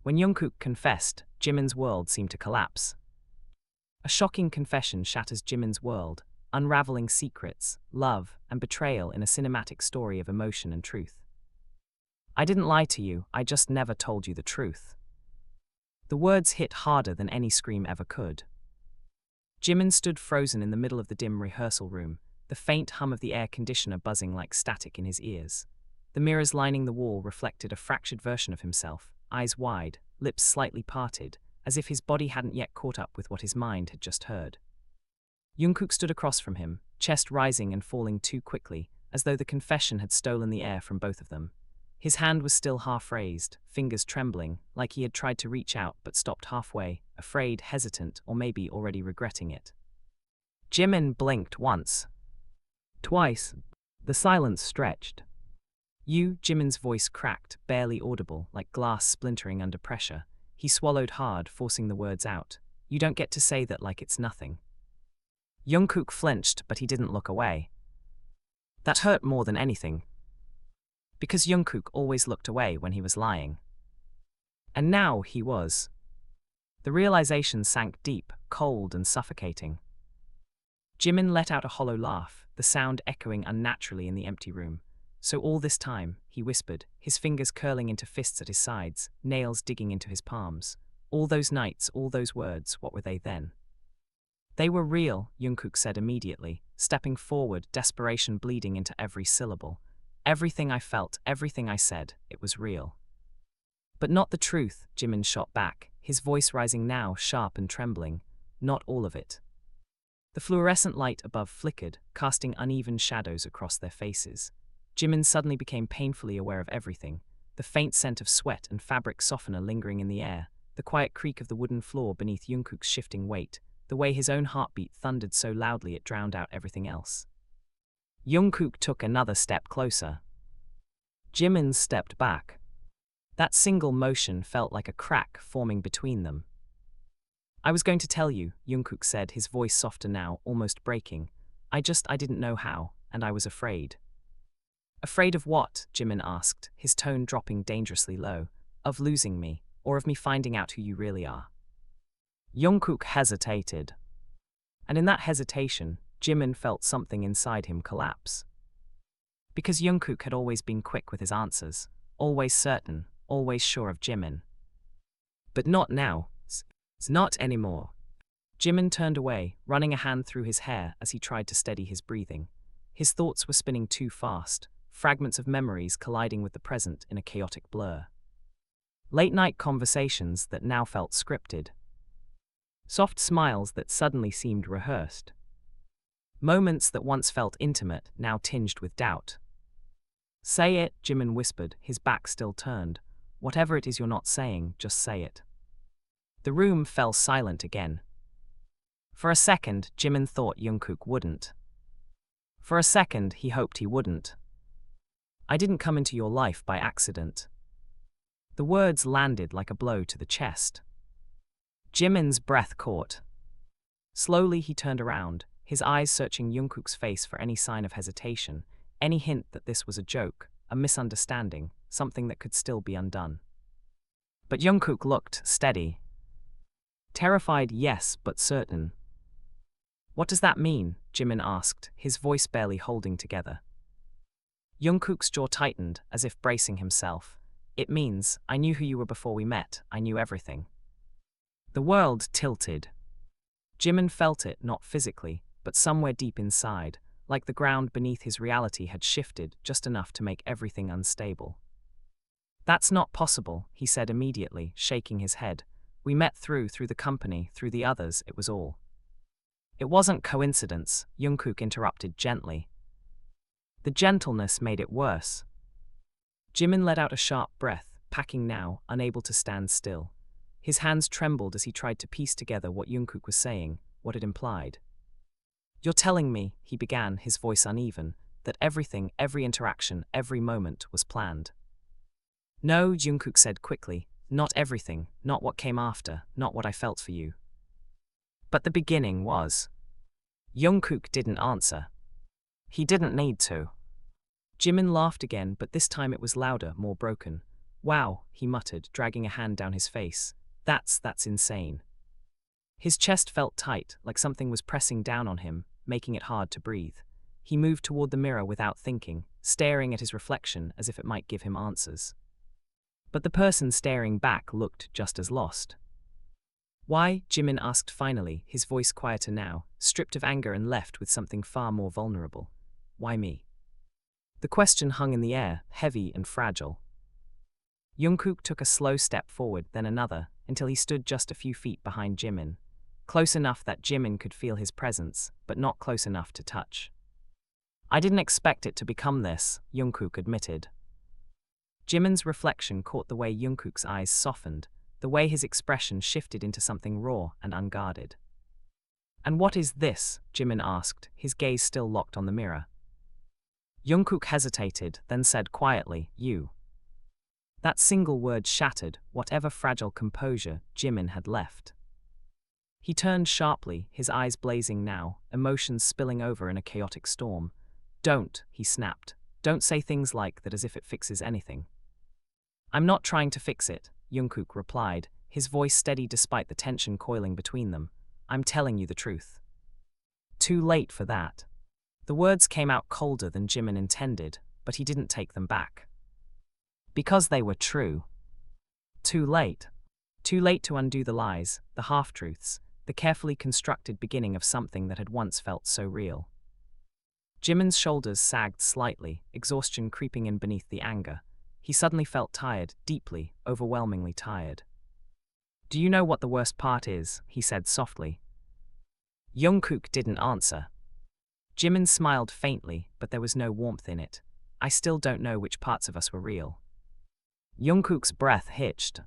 When Jungkook confessed, Jimin's world seemed to collapse. A shocking confession shatters Jimin's world, unraveling secrets, love, and betrayal in a cinematic story of emotion and truth. "I didn't lie to you, I just never told you the truth." The words hit harder than any scream ever could. Jimin stood frozen in the middle of the dim rehearsal room, the faint hum of the air conditioner buzzing like static in his ears. The mirrors lining the wall reflected a fractured version of himself, eyes wide, lips slightly parted, as if his body hadn't yet caught up with what his mind had just heard. Jungkook stood across from him, chest rising and falling too quickly, as though the confession had stolen the air from both of them. His hand was still half raised, fingers trembling, like he had tried to reach out but stopped halfway, afraid, hesitant, or maybe already regretting it. Jimin blinked once. Twice. The silence stretched. Jimin's voice cracked, barely audible, like glass splintering under pressure. He swallowed hard, forcing the words out. "You don't get to say that like it's nothing." Jungkook flinched, but he didn't look away. That hurt more than anything. Because Jungkook always looked away when he was lying. And now he was. The realization sank deep, cold and suffocating. Jimin let out a hollow laugh, the sound echoing unnaturally in the empty room. "So all this time," he whispered, his fingers curling into fists at his sides, nails digging into his palms. "All those nights, all those words, what were they then?" "They were real," Jungkook said immediately, stepping forward, desperation bleeding into every syllable. "Everything I felt, everything I said, it was real." "But not the truth," Jimin shot back, his voice rising now, sharp and trembling. "Not all of it." The fluorescent light above flickered, casting uneven shadows across their faces. Jimin suddenly became painfully aware of everything, the faint scent of sweat and fabric softener lingering in the air, the quiet creak of the wooden floor beneath Jungkook's shifting weight, the way his own heartbeat thundered so loudly it drowned out everything else. Jungkook took another step closer. Jimin stepped back. That single motion felt like a crack forming between them. "I was going to tell you," Jungkook said, his voice softer now, almost breaking. I didn't know how, and I was afraid." "Afraid of what?" Jimin asked, his tone dropping dangerously low. "Of losing me, or of me finding out who you really are?" Jungkook hesitated. And in that hesitation, Jimin felt something inside him collapse. Because Jungkook had always been quick with his answers, always certain, always sure of Jimin. But not now. Not anymore. Jimin turned away, running a hand through his hair as he tried to steady his breathing. His thoughts were spinning too fast, fragments of memories colliding with the present in a chaotic blur. Late-night conversations that now felt scripted. Soft smiles that suddenly seemed rehearsed. Moments that once felt intimate, now tinged with doubt. "Say it," Jimin whispered, his back still turned. "Whatever it is you're not saying, just say it." The room fell silent again. For a second, Jimin thought Jungkook wouldn't. For a second, he hoped he wouldn't. "I didn't come into your life by accident." The words landed like a blow to the chest. Jimin's breath caught. Slowly he turned around, his eyes searching Jungkook's face for any sign of hesitation, any hint that this was a joke, a misunderstanding, something that could still be undone. But Jungkook looked steady. Terrified, yes, but certain. "What does that mean?" Jimin asked, his voice barely holding together. Jungkook's jaw tightened, as if bracing himself. "It means, I knew who you were before we met, I knew everything." The world tilted. Jimin felt it, not physically, but somewhere deep inside, like the ground beneath his reality had shifted just enough to make everything unstable. "That's not possible," he said immediately, shaking his head. "We met through the company, through the others, it was all." "It wasn't coincidence," Jungkook interrupted gently. The gentleness made it worse. Jimin let out a sharp breath, packing now, unable to stand still. His hands trembled as he tried to piece together what Jungkook was saying, what it implied. "You're telling me," he began, his voice uneven, "that everything, every interaction, every moment was planned." "No," Jungkook said quickly, "not everything, not what came after, not what I felt for you. But the beginning was." Jungkook didn't answer. He didn't need to. Jimin laughed again, but this time it was louder, more broken. Wow, he muttered, dragging a hand down his face. That's insane. His chest felt tight, like something was pressing down on him, making it hard to breathe. He moved toward the mirror without thinking, staring at his reflection as if it might give him answers. But the person staring back looked just as lost. Why? Jimin asked finally, his voice quieter now, stripped of anger and left with something far more vulnerable. Why me? The question hung in the air, heavy and fragile. Jungkook took a slow step forward, then another, until he stood just a few feet behind Jimin. Close enough that Jimin could feel his presence, but not close enough to touch. I didn't expect it to become this, Jungkook admitted. Jimin's reflection caught the way Jungkook's eyes softened, the way his expression shifted into something raw and unguarded. And what is this? Jimin asked, his gaze still locked on the mirror. Jungkook hesitated, then said quietly, you. That single word shattered whatever fragile composure Jimin had left. He turned sharply, his eyes blazing now, emotions spilling over in a chaotic storm. Don't, he snapped. Don't say things like that as if it fixes anything. I'm not trying to fix it, Jungkook replied, his voice steady despite the tension coiling between them. I'm telling you the truth. Too late for that. The words came out colder than Jimin intended, but he didn't take them back. Because they were true. Too late. Too late to undo the lies, the half-truths, the carefully constructed beginning of something that had once felt so real. Jimin's shoulders sagged slightly, exhaustion creeping in beneath the anger. He suddenly felt tired, deeply, overwhelmingly tired. Do you know what the worst part is? He said softly. Jungkook didn't answer. Jimin smiled faintly, but there was no warmth in it. I still don't know which parts of us were real. Jungkook's breath hitched.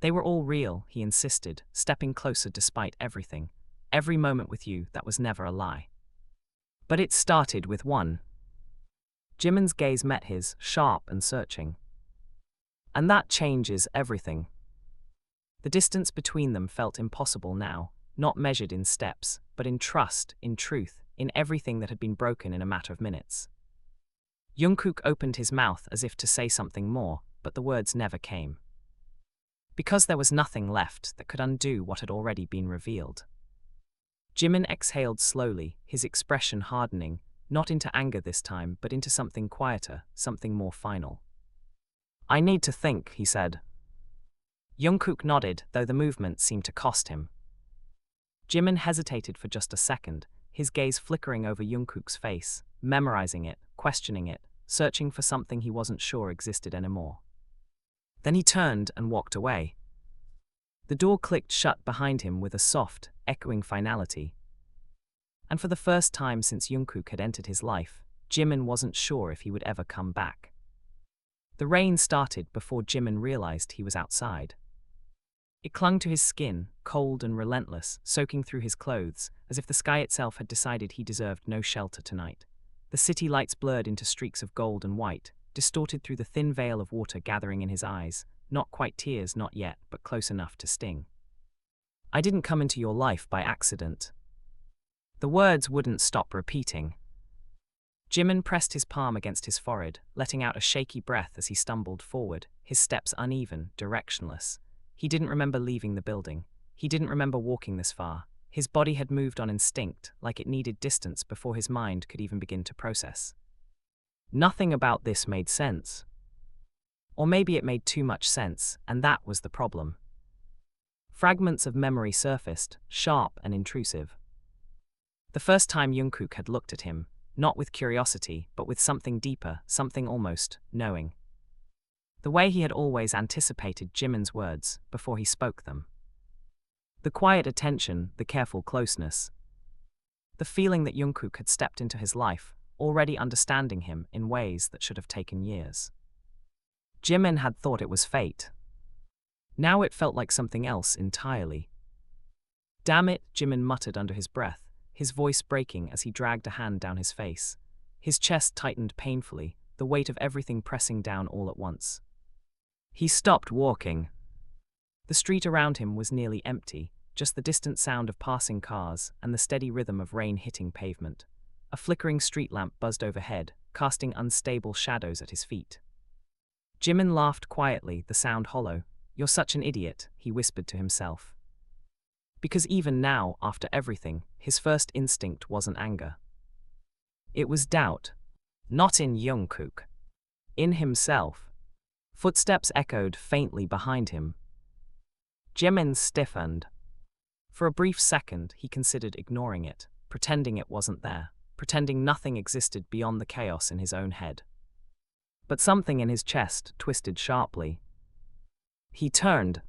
They were all real, he insisted, stepping closer despite everything. Every moment with you, that was never a lie. But it started with one. Jimin's gaze met his, sharp and searching. And that changes everything. The distance between them felt impossible now, not measured in steps, but in trust, in truth, in everything that had been broken in a matter of minutes. Jungkook opened his mouth as if to say something more, but the words never came. Because there was nothing left that could undo what had already been revealed. Jimin exhaled slowly, his expression hardening, not into anger this time, but into something quieter, something more final. I need to think, he said. Jungkook nodded, though the movement seemed to cost him. Jimin hesitated for just a second, his gaze flickering over Jungkook's face, memorizing it, questioning it, searching for something he wasn't sure existed anymore. Then he turned and walked away. The door clicked shut behind him with a soft, echoing finality. And for the first time since Jungkook had entered his life, Jimin wasn't sure if he would ever come back. The rain started before Jimin realized he was outside. It clung to his skin, cold and relentless, soaking through his clothes, as if the sky itself had decided he deserved no shelter tonight. The city lights blurred into streaks of gold and white, distorted through the thin veil of water gathering in his eyes, not quite tears, not yet, but close enough to sting. I didn't come into your life by accident. The words wouldn't stop repeating. Jimin pressed his palm against his forehead, letting out a shaky breath as he stumbled forward, his steps uneven, directionless. He didn't remember leaving the building. He didn't remember walking this far. His body had moved on instinct, like it needed distance before his mind could even begin to process. Nothing about this made sense. Or maybe it made too much sense, and that was the problem. Fragments of memory surfaced, sharp and intrusive. The first time Jungkook had looked at him, not with curiosity, but with something deeper, something almost knowing. The way he had always anticipated Jimin's words before he spoke them. The quiet attention, the careful closeness. The feeling that Jungkook had stepped into his life, already understanding him in ways that should have taken years. Jimin had thought it was fate. Now it felt like something else entirely. Damn it, Jimin muttered under his breath, his voice breaking as he dragged a hand down his face. His chest tightened painfully, the weight of everything pressing down all at once. He stopped walking. The street around him was nearly empty, just the distant sound of passing cars and the steady rhythm of rain hitting pavement. A flickering street lamp buzzed overhead, casting unstable shadows at his feet. Jimin laughed quietly, the sound hollow. You're such an idiot, he whispered to himself. Because even now, after everything, his first instinct wasn't anger. It was doubt. Not in Jungkook. In himself. Footsteps echoed faintly behind him. Jimin stiffened. For a brief second, he considered ignoring it, pretending it wasn't there, pretending nothing existed beyond the chaos in his own head. But something in his chest twisted sharply. He turned.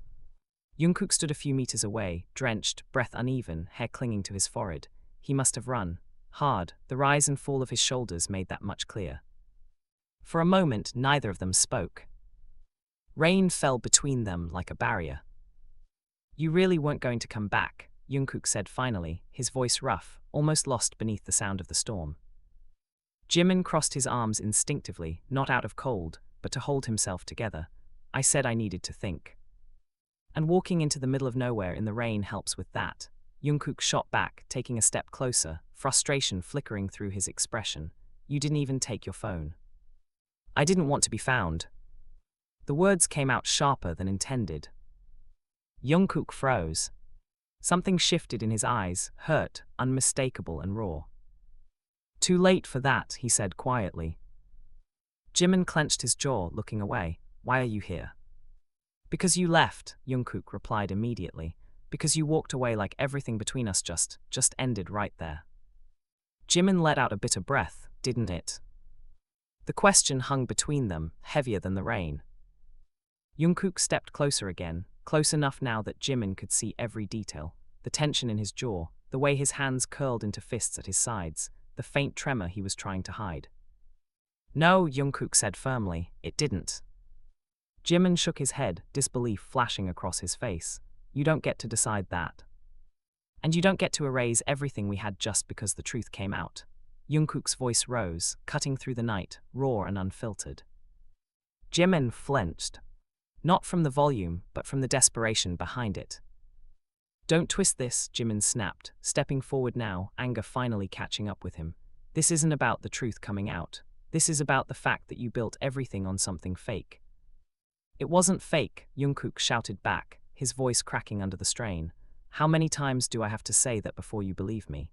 Jungkook stood a few meters away, drenched, breath uneven, hair clinging to his forehead. He must have run. Hard, the rise and fall of his shoulders made that much clear. For a moment, neither of them spoke. Rain fell between them like a barrier. You really weren't going to come back, Jungkook said finally, his voice rough, almost lost beneath the sound of the storm. Jimin crossed his arms instinctively, not out of cold, but to hold himself together. I said I needed to think. And walking into the middle of nowhere in the rain helps with that. Jungkook shot back, taking a step closer, frustration flickering through his expression. You didn't even take your phone. I didn't want to be found. The words came out sharper than intended. Jungkook froze. Something shifted in his eyes, hurt, unmistakable and raw. Too late for that, he said quietly. Jimin clenched his jaw, looking away. Why are you here? Because you left, Jungkook replied immediately. Because you walked away like everything between us just ended right there. Jimin let out a bitter breath, didn't it? The question hung between them, heavier than the rain. Jungkook stepped closer again, close enough now that Jimin could see every detail. The tension in his jaw, the way his hands curled into fists at his sides, the faint tremor he was trying to hide. No, Jungkook said firmly, it didn't. Jimin shook his head, disbelief flashing across his face. You don't get to decide that. And you don't get to erase everything we had just because the truth came out. Jungkook's voice rose, cutting through the night, raw and unfiltered. Jimin flinched. Not from the volume, but from the desperation behind it. Don't twist this, Jimin snapped, stepping forward now, anger finally catching up with him. This isn't about the truth coming out. This is about the fact that you built everything on something fake. It wasn't fake, Jungkook shouted back, his voice cracking under the strain. How many times do I have to say that before you believe me?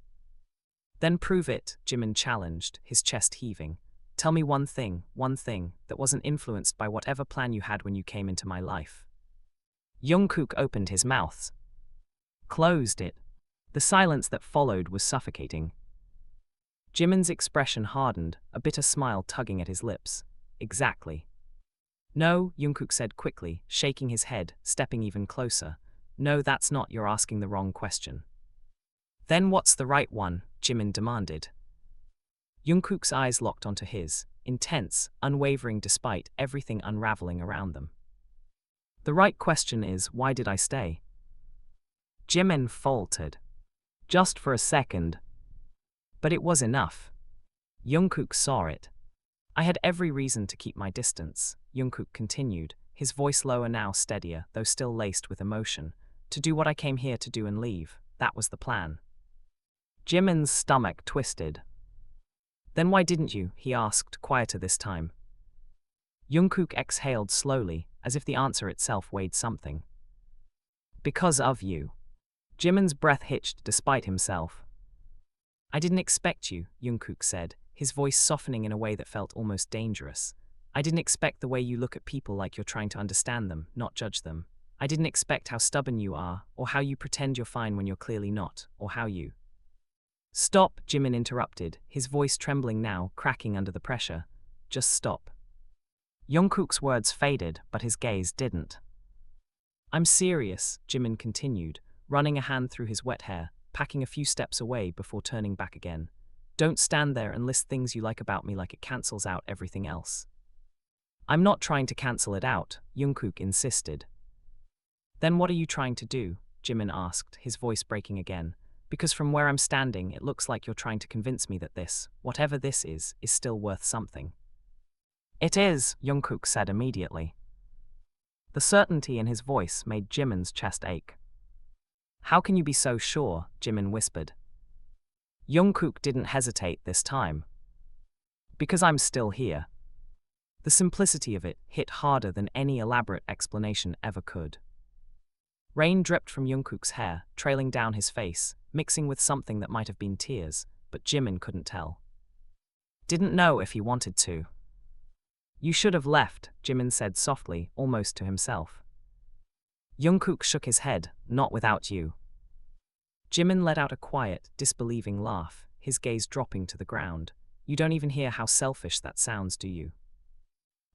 Then prove it, Jimin challenged, his chest heaving. Tell me one thing that wasn't influenced by whatever plan you had when you came into my life. Jungkook opened his mouth. Closed it. The silence that followed was suffocating. Jimin's expression hardened, a bitter smile tugging at his lips. Exactly. No, Jungkook said quickly, shaking his head, stepping even closer. No, that's not, you're asking the wrong question. Then what's the right one? Jimin demanded. Jungkook's eyes locked onto his, intense, unwavering despite everything unraveling around them. The right question is, why did I stay? Jimin faltered. Just for a second. But it was enough. Jungkook saw it. I had every reason to keep my distance, Jungkook continued, his voice lower now, steadier, though still laced with emotion. To do what I came here to do and leave, that was the plan. Jimin's stomach twisted. Then why didn't you? He asked, quieter this time. Jungkook exhaled slowly, as if the answer itself weighed something. Because of you. Jimin's breath hitched despite himself. I didn't expect you, Jungkook said, his voice softening in a way that felt almost dangerous. I didn't expect the way you look at people like you're trying to understand them, not judge them. I didn't expect how stubborn you are, or how you pretend you're fine when you're clearly not, or how you... Stop, Jimin interrupted, his voice trembling now, cracking under the pressure. Just stop. Jungkook's words faded, but his gaze didn't. I'm serious, Jimin continued, running a hand through his wet hair, packing a few steps away before turning back again. Don't stand there and list things you like about me like it cancels out everything else. I'm not trying to cancel it out, Jungkook insisted. Then what are you trying to do? Jimin asked, his voice breaking again. Because from where I'm standing, it looks like you're trying to convince me that this, whatever this is still worth something. It is, Jungkook said immediately. The certainty in his voice made Jimin's chest ache. How can you be so sure? Jimin whispered. Jungkook didn't hesitate this time. Because I'm still here. The simplicity of it hit harder than any elaborate explanation ever could. Rain dripped from Jungkook's hair, trailing down his face, mixing with something that might have been tears, but Jimin couldn't tell. Didn't know if he wanted to. You should have left, Jimin said softly, almost to himself. Jungkook shook his head, not without you. Jimin let out a quiet, disbelieving laugh, his gaze dropping to the ground. You don't even hear how selfish that sounds, do you?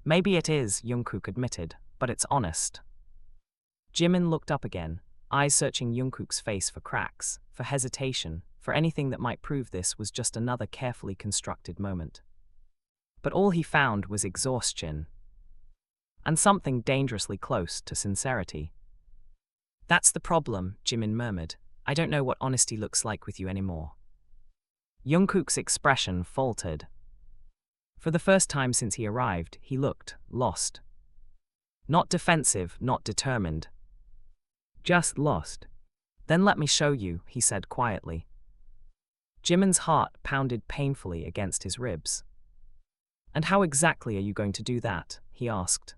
Maybe it is, Jungkook admitted, but it's honest. Jimin looked up again, eyes searching Jungkook's face for cracks, for hesitation, for anything that might prove this was just another carefully constructed moment. But all he found was exhaustion. And something dangerously close to sincerity. That's the problem, Jimin murmured. I don't know what honesty looks like with you anymore. Jungkook's expression faltered. For the first time since he arrived, he looked lost. Not defensive, not determined. Just lost. Then let me show you, he said quietly. Jimin's heart pounded painfully against his ribs. And how exactly are you going to do that? He asked.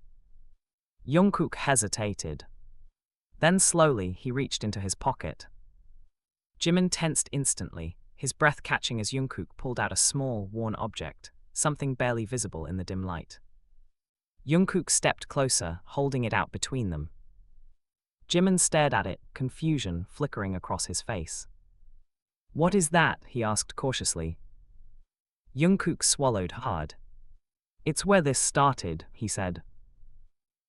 Jungkook hesitated. Then slowly he reached into his pocket. Jimin tensed instantly, his breath catching as Jungkook pulled out a small, worn object, something barely visible in the dim light. Jungkook stepped closer, holding it out between them. Jimin stared at it, confusion flickering across his face. What is that? He asked cautiously. Jungkook swallowed hard. It's where this started, he said.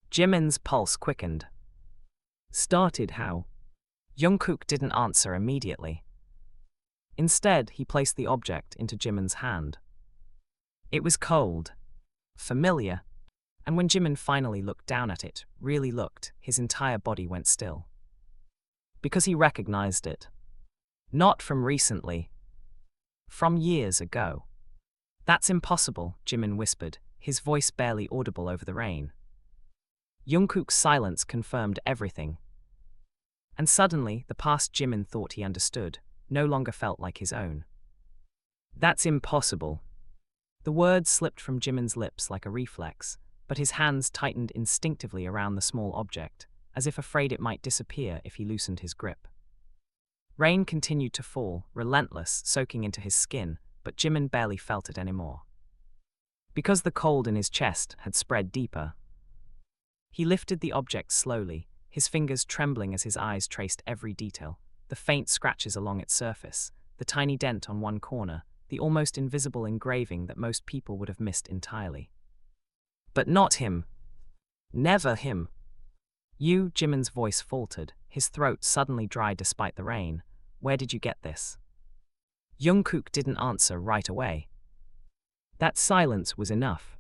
Jimin's pulse quickened. Started how? Jungkook didn't answer immediately. Instead, he placed the object into Jimin's hand. It was cold, familiar, and when Jimin finally looked down at it, really looked, his entire body went still. Because he recognized it. Not from recently. From years ago. That's impossible, Jimin whispered, his voice barely audible over the rain. Jungkook's silence confirmed everything. And suddenly, the past Jimin thought he understood, no longer felt like his own. That's impossible. The words slipped from Jimin's lips like a reflex, but his hands tightened instinctively around the small object, as if afraid it might disappear if he loosened his grip. Rain continued to fall, relentless, soaking into his skin, but Jimin barely felt it anymore. Because the cold in his chest had spread deeper. He lifted the object slowly, his fingers trembling as his eyes traced every detail, the faint scratches along its surface, the tiny dent on one corner, the almost invisible engraving that most people would have missed entirely. But not him. Never him. You, Jimin's voice faltered, his throat suddenly dry despite the rain. Where did you get this? Jungkook didn't answer right away. That silence was enough.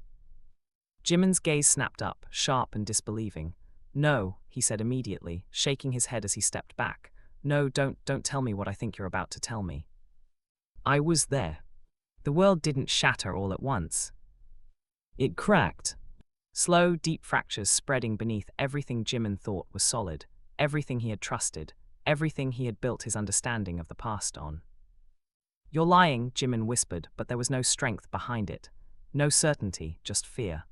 Jimin's gaze snapped up, sharp and disbelieving. No, he said immediately, shaking his head as he stepped back. No, don't tell me what I think you're about to tell me. I was there. The world didn't shatter all at once. It cracked. Slow, deep fractures spreading beneath everything Jimin thought was solid, everything he had trusted, everything he had built his understanding of the past on. You're lying, Jimin whispered, but there was no strength behind it. No certainty, just fear.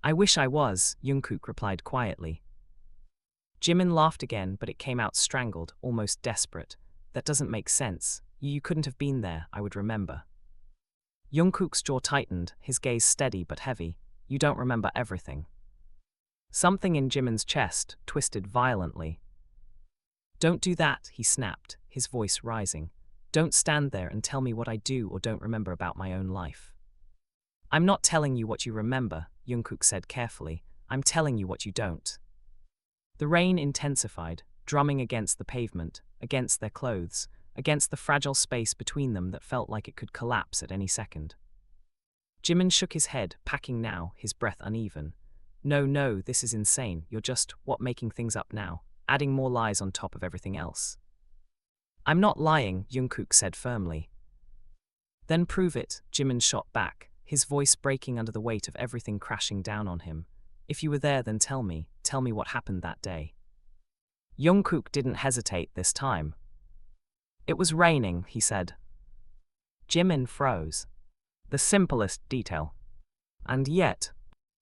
I wish I was, Jungkook replied quietly. Jimin laughed again, but it came out strangled, almost desperate. That doesn't make sense. You couldn't have been there, I would remember. Jungkook's jaw tightened, his gaze steady but heavy. You don't remember everything. Something in Jimin's chest twisted violently. Don't do that, he snapped, his voice rising. Don't stand there and tell me what I do or don't remember about my own life. I'm not telling you what you remember, Jungkook said carefully. I'm telling you what you don't. The rain intensified, drumming against the pavement, against their clothes, against the fragile space between them that felt like it could collapse at any second. Jimin shook his head, packing now, his breath uneven. No, this is insane. You're just, making things up now, adding more lies on top of everything else. I'm not lying, Jungkook said firmly. Then prove it, Jimin shot back, his voice breaking under the weight of everything crashing down on him. If you were there, then tell me what happened that day. Jungkook didn't hesitate this time. It was raining, he said. Jimin froze. The simplest detail. And yet,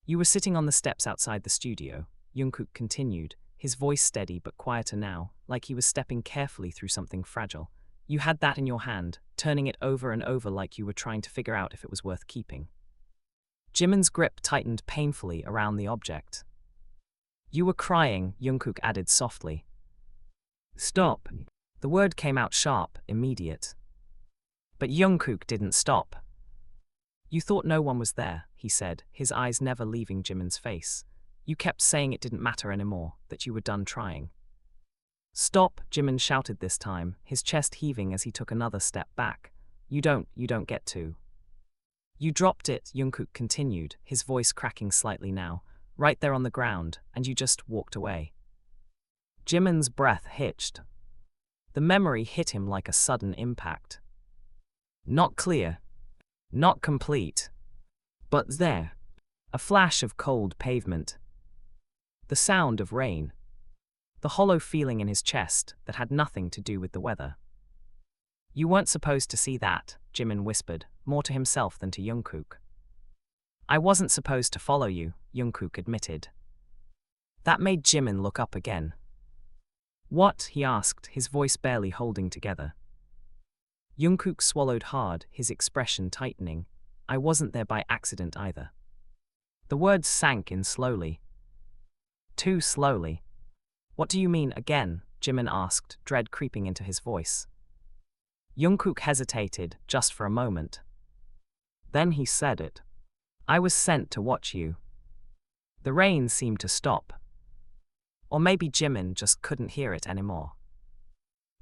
You were sitting on the steps outside the studio, Jungkook continued, his voice steady but quieter now, like he was stepping carefully through something fragile. You had that in your hand, turning it over and over like you were trying to figure out if it was worth keeping. Jimin's grip tightened painfully around the object. You were crying, Jungkook added softly. Stop. The word came out sharp, immediate. But Jungkook didn't stop. You thought no one was there, he said, his eyes never leaving Jimin's face. You kept saying it didn't matter anymore, that you were done trying. Stop, Jimin shouted this time, his chest heaving as he took another step back. You don't get to. You dropped it, Jungkook continued, his voice cracking slightly now, right there on the ground, and you just walked away. Jimin's breath hitched. The memory hit him like a sudden impact. Not clear. Not complete. But there. A flash of cold pavement. The sound of rain. The hollow feeling in his chest that had nothing to do with the weather. You weren't supposed to see that, Jimin whispered, more to himself than to Jungkook. I wasn't supposed to follow you, Jungkook admitted. That made Jimin look up again. What? He asked, his voice barely holding together. Jungkook swallowed hard, his expression tightening. I wasn't there by accident either. The words sank in slowly. Too slowly. What do you mean, again? Jimin asked, dread creeping into his voice. Jungkook hesitated, just for a moment. Then he said it. I was sent to watch you. The rain seemed to stop. Or maybe Jimin just couldn't hear it anymore.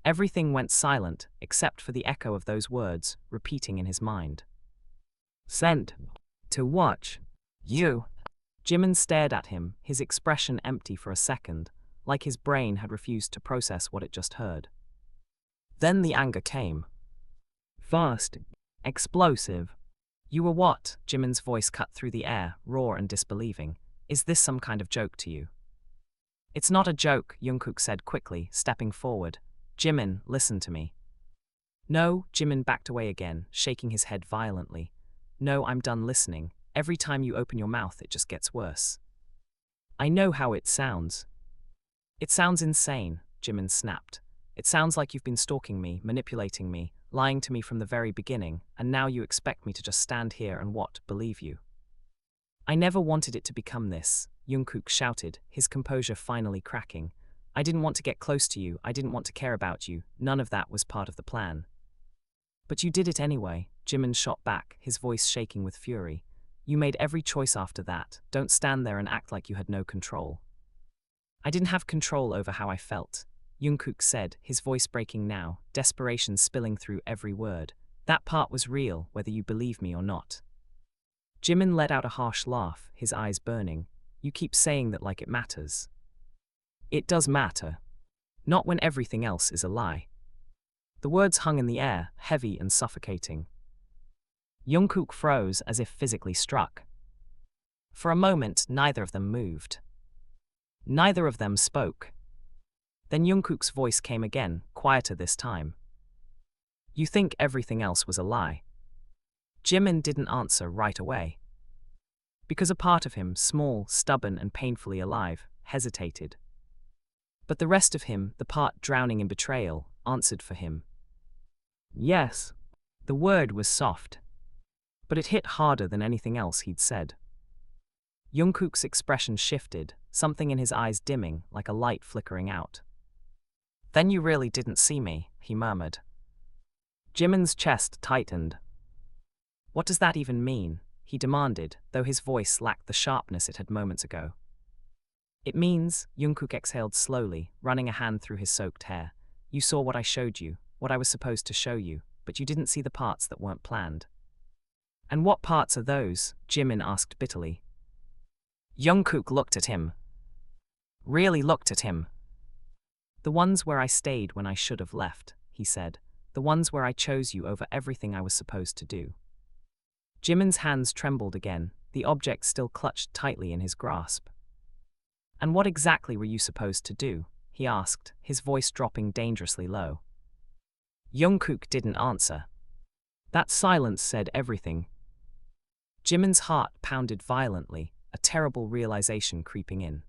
Everything went silent, except for the echo of those words, repeating in his mind. Sent to watch you. Jimin stared at him, his expression empty for a second, like his brain had refused to process what it just heard. Then the anger came. Fast. Explosive. You were what? Jimin's voice cut through the air, raw and disbelieving. Is this some kind of joke to you? It's not a joke, Jungkook said quickly, stepping forward. Jimin, listen to me. No, Jimin backed away again, shaking his head violently. No, I'm done listening. Every time you open your mouth, it just gets worse. I know how it sounds. It sounds insane, Jimin snapped. It sounds like you've been stalking me, manipulating me, lying to me from the very beginning, and now you expect me to just stand here and believe you. I never wanted it to become this, Jungkook shouted, his composure finally cracking. I didn't want to get close to you, I didn't want to care about you, none of that was part of the plan. But you did it anyway, Jimin shot back, his voice shaking with fury. You made every choice after that, don't stand there and act like you had no control. I didn't have control over how I felt, Jungkook said, his voice breaking now, desperation spilling through every word. That part was real, whether you believe me or not. Jimin let out a harsh laugh, his eyes burning. You keep saying that like it matters. It does matter. Not when everything else is a lie. The words hung in the air, heavy and suffocating. Jungkook froze as if physically struck. For a moment, neither of them moved. Neither of them spoke. Then Jungkook's voice came again, quieter this time. You think everything else was a lie? Jimin didn't answer right away. Because a part of him, small, stubborn and painfully alive, hesitated. But the rest of him, the part drowning in betrayal, answered for him. Yes. The word was soft. But it hit harder than anything else he'd said. Jungkook's expression shifted, something in his eyes dimming, like a light flickering out. Then you really didn't see me, he murmured. Jimin's chest tightened. What does that even mean? He demanded, though his voice lacked the sharpness it had moments ago. It means, Jungkook exhaled slowly, running a hand through his soaked hair. You saw what I showed you, what I was supposed to show you, but you didn't see the parts that weren't planned. And what parts are those? Jimin asked bitterly. Jungkook looked at him. Really looked at him. The ones where I stayed when I should have left, he said. The ones where I chose you over everything I was supposed to do. Jimin's hands trembled again, the object still clutched tightly in his grasp. And what exactly were you supposed to do? He asked, his voice dropping dangerously low. Jungkook didn't answer. That silence said everything. Jimin's heart pounded violently, a terrible realization creeping in.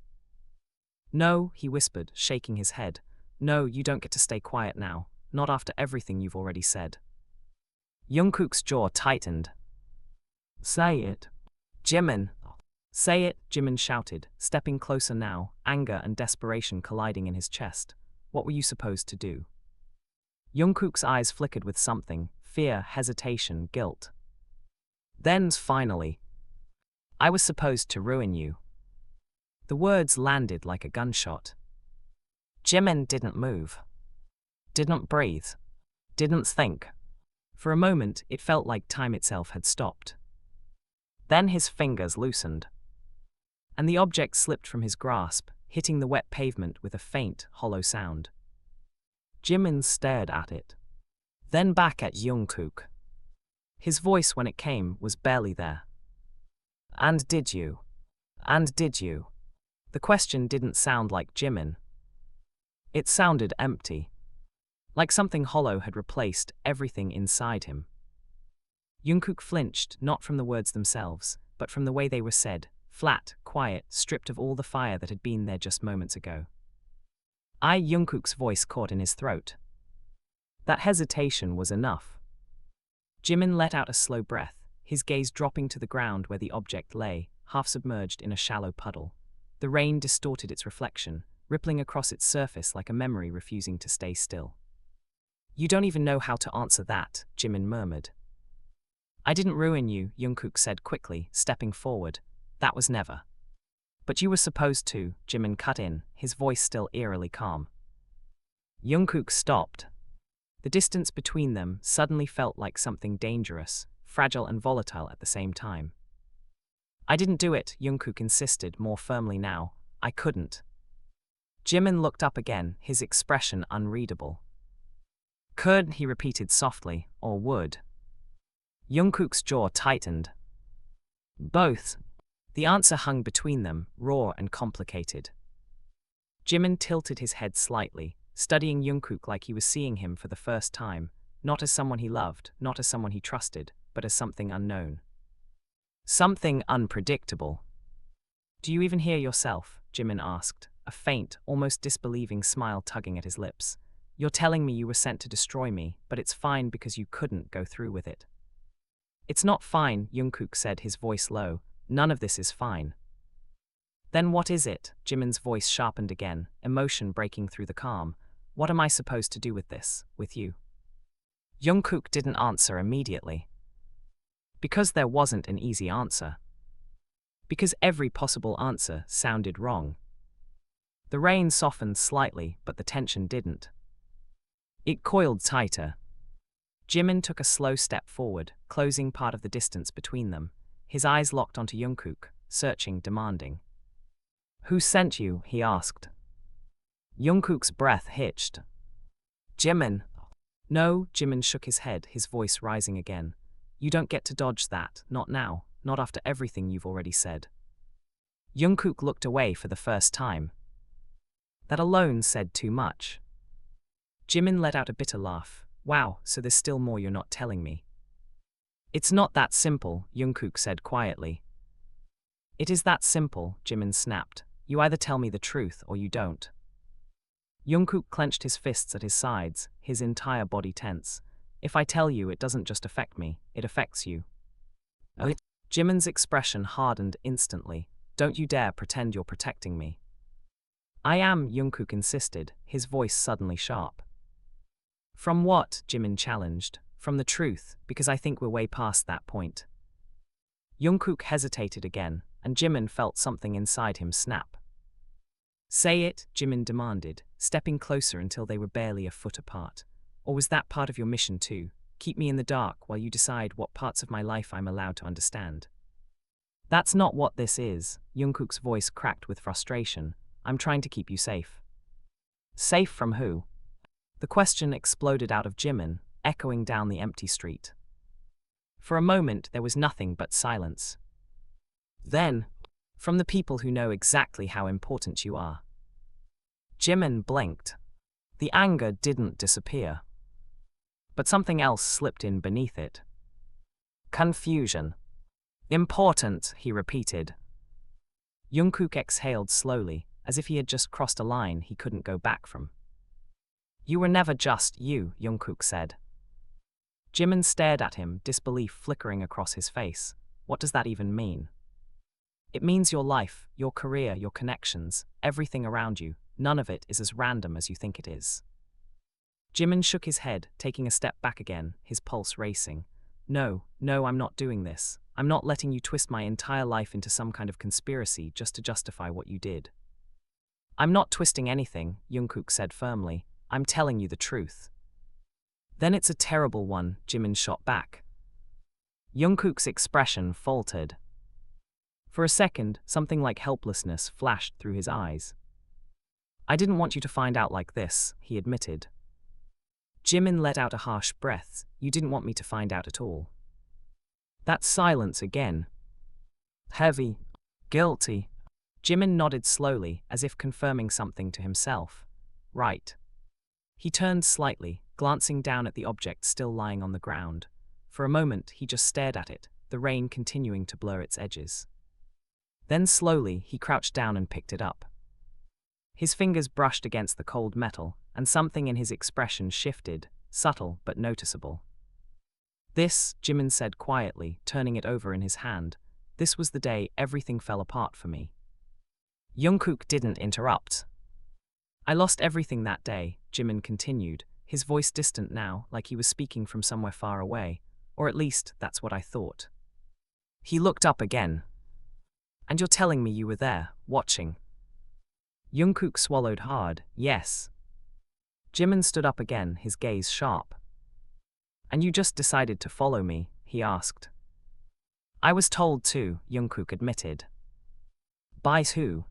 No, he whispered, shaking his head. No, you don't get to stay quiet now, not after everything you've already said. Jungkook's jaw tightened. Say it. Jimin. Say it, Jimin shouted, stepping closer now, anger and desperation colliding in his chest. What were you supposed to do? Jungkook's eyes flickered with something, fear, hesitation, guilt. Then, finally, I was supposed to ruin you. The words landed like a gunshot. Jimin didn't move. Didn't breathe. Didn't think. For a moment, it felt like time itself had stopped. Then his fingers loosened, and the object slipped from his grasp, hitting the wet pavement with a faint, hollow sound. Jimin stared at it, then back at Jungkook. His voice, when it came, was barely there. And did you? And did you? The question didn't sound like Jimin. It sounded empty, like something hollow had replaced everything inside him. Jungkook flinched, not from the words themselves, but from the way they were said, flat, quiet, stripped of all the fire that had been there just moments ago. Jungkook's voice caught in his throat. That hesitation was enough. Jimin let out a slow breath, his gaze dropping to the ground where the object lay, half submerged in a shallow puddle. The rain distorted its reflection, rippling across its surface like a memory refusing to stay still. You don't even know how to answer that, Jimin murmured. I didn't ruin you, Jungkook said quickly, stepping forward. That was never. But you were supposed to, Jimin cut in, his voice still eerily calm. Jungkook stopped. The distance between them suddenly felt like something dangerous, fragile and volatile at the same time. I didn't do it, Jungkook insisted, more firmly now. I couldn't. Jimin looked up again, his expression unreadable. Could, he repeated softly, or would? Jungkook's jaw tightened. Both. The answer hung between them, raw and complicated. Jimin tilted his head slightly, studying Jungkook like he was seeing him for the first time, not as someone he loved, not as someone he trusted, but as something unknown. Something unpredictable. Do you even hear yourself? Jimin asked, a faint, almost disbelieving smile tugging at his lips. You're telling me you were sent to destroy me, but it's fine because you couldn't go through with it. It's not fine, Jungkook said, his voice low. None of this is fine. Then what is it? Jimin's voice sharpened again, emotion breaking through the calm. What am I supposed to do with this, with you? Jungkook didn't answer immediately. Because there wasn't an easy answer. Because every possible answer sounded wrong. The rain softened slightly, but the tension didn't. It coiled tighter. Jimin took a slow step forward, closing part of the distance between them. His eyes locked onto Jungkook, searching, demanding. Who sent you? He asked. Jungkook's breath hitched. Jimin. No, Jimin shook his head, his voice rising again. You don't get to dodge that, not now, not after everything you've already said. Jungkook looked away for the first time. That alone said too much. Jimin let out a bitter laugh. Wow, so there's still more you're not telling me. It's not that simple, Jungkook said quietly. It is that simple, Jimin snapped. You either tell me the truth or you don't. Jungkook clenched his fists at his sides, his entire body tense. If I tell you, it doesn't just affect me, it affects you. Oh. Jimin's expression hardened instantly. Don't you dare pretend you're protecting me. I am, Jungkook insisted, his voice suddenly sharp. From what? Jimin challenged. From the truth, because I think we're way past that point. Jungkook hesitated again, and Jimin felt something inside him snap. Say it, Jimin demanded, stepping closer until they were barely a foot apart. Or was that part of your mission too? Keep me in the dark while you decide what parts of my life I'm allowed to understand. That's not what this is, Jungkook's voice cracked with frustration. I'm trying to keep you safe. Safe from who? The question exploded out of Jimin, echoing down the empty street. For a moment there was nothing but silence. Then, from the people who know exactly how important you are. Jimin blinked. The anger didn't disappear. But something else slipped in beneath it. Confusion. Important, he repeated. Jungkook exhaled slowly, as if he had just crossed a line he couldn't go back from. You were never just you, Jungkook said. Jimin stared at him, disbelief flickering across his face. What does that even mean? It means your life, your career, your connections, everything around you, none of it is as random as you think it is. Jimin shook his head, taking a step back again, his pulse racing. No, I'm not doing this. I'm not letting you twist my entire life into some kind of conspiracy just to justify what you did. I'm not twisting anything, Jungkook said firmly. I'm telling you the truth. Then it's a terrible one, Jimin shot back. Jungkook's expression faltered. For a second, something like helplessness flashed through his eyes. I didn't want you to find out like this, he admitted. Jimin let out a harsh breath. You didn't want me to find out at all. That silence again. Heavy. Guilty. Jimin nodded slowly, as if confirming something to himself. Right. He turned slightly, glancing down at the object still lying on the ground. For a moment, he just stared at it, the rain continuing to blur its edges. Then slowly, he crouched down and picked it up. His fingers brushed against the cold metal, and something in his expression shifted, subtle but noticeable. This, Jimin said quietly, turning it over in his hand, this was the day everything fell apart for me. Jungkook didn't interrupt. I lost everything that day, Jimin continued, his voice distant now, like he was speaking from somewhere far away, or at least that's what I thought. He looked up again. And you're telling me you were there, watching? Jungkook swallowed hard, yes. Jimin stood up again, his gaze sharp. And you just decided to follow me, he asked. I was told to, Jungkook admitted. By who?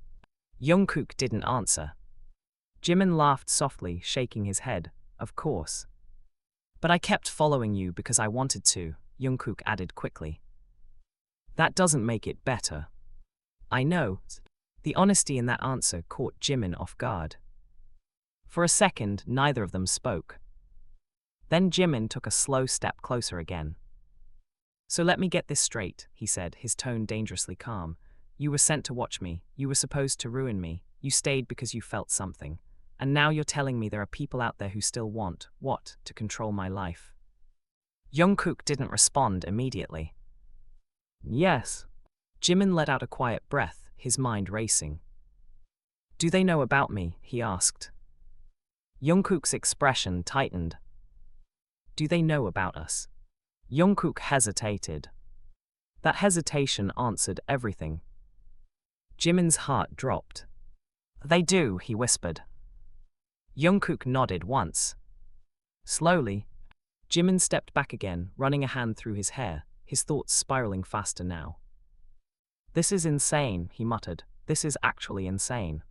Jungkook didn't answer. Jimin laughed softly, shaking his head. Of course. But I kept following you because I wanted to, Jungkook added quickly. That doesn't make it better. I know. The honesty in that answer caught Jimin off guard. For a second, neither of them spoke. Then Jimin took a slow step closer again. So let me get this straight, he said, his tone dangerously calm. You were sent to watch me, you were supposed to ruin me, you stayed because you felt something. And now you're telling me there are people out there who still want, what, to control my life. Jungkook didn't respond immediately. Yes. Jimin let out a quiet breath, his mind racing. Do they know about me? He asked. Jungkook's expression tightened. Do they know about us? Jungkook hesitated. That hesitation answered everything. Jimin's heart dropped. They do, he whispered. Jungkook nodded once. Slowly, Jimin stepped back again, running a hand through his hair, his thoughts spiraling faster now. This is insane, he muttered. This is actually insane.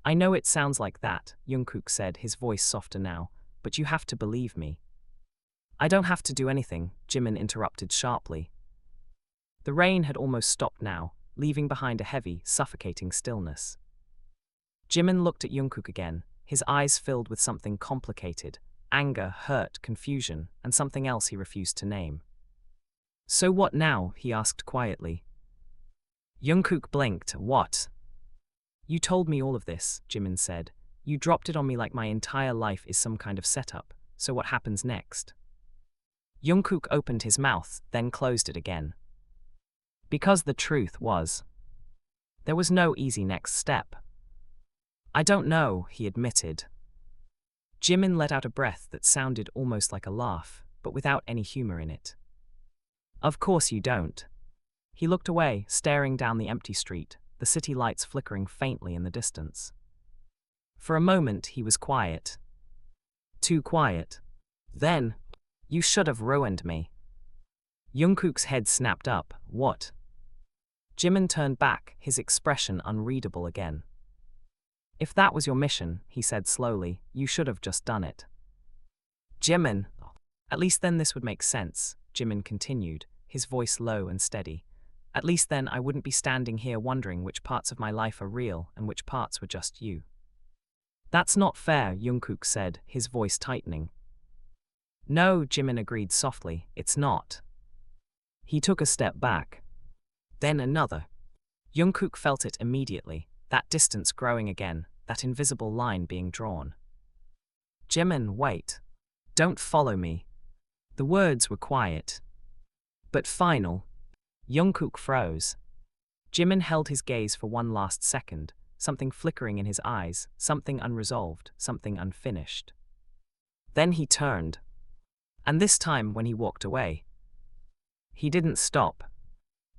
I know it sounds like that, Jungkook said, his voice softer now, but you have to believe me. I don't have to do anything, Jimin interrupted sharply. The rain had almost stopped now, leaving behind a heavy, suffocating stillness. Jimin looked at Jungkook again, his eyes filled with something complicated, anger, hurt, confusion, and something else he refused to name. So what now? He asked quietly. Jungkook blinked. What? You told me all of this, Jimin said. You dropped it on me like my entire life is some kind of setup, so what happens next? Jungkook opened his mouth, then closed it again. Because the truth was, there was no easy next step. I don't know, he admitted. Jimin let out a breath that sounded almost like a laugh, but without any humor in it. Of course you don't. He looked away, staring down the empty street, the city lights flickering faintly in the distance. For a moment he was quiet. Too quiet. Then, you should have ruined me. Jungkook's head snapped up. What? Jimin turned back, his expression unreadable again. If that was your mission, he said slowly, you should have just done it. Jimin. At least then this would make sense, Jimin continued, his voice low and steady. At least then I wouldn't be standing here wondering which parts of my life are real and which parts were just you. That's not fair, Jungkook said, his voice tightening. No, Jimin agreed softly, it's not. He took a step back. Then another. Jungkook felt it immediately, that distance growing again, that invisible line being drawn. Jimin, wait. Don't follow me. The words were quiet, but final. Jungkook froze. Jimin held his gaze for one last second, something flickering in his eyes, something unresolved, something unfinished. Then he turned. And this time when he walked away, he didn't stop.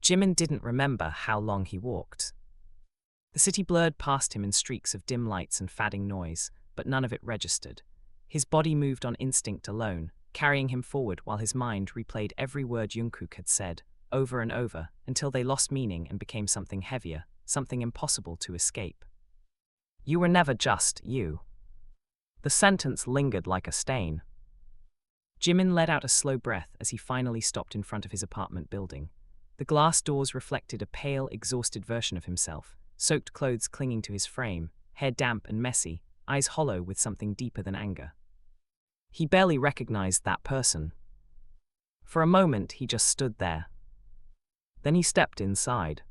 Jimin didn't remember how long he walked. The city blurred past him in streaks of dim lights and fading noise, but none of it registered. His body moved on instinct alone, carrying him forward while his mind replayed every word Jungkook had said, over and over, until they lost meaning and became something heavier, something impossible to escape. You were never just you. The sentence lingered like a stain. Jimin let out a slow breath as he finally stopped in front of his apartment building. The glass doors reflected a pale, exhausted version of himself, soaked clothes clinging to his frame, hair damp and messy, eyes hollow with something deeper than anger. He barely recognized that person. For a moment, he just stood there. Then he stepped inside.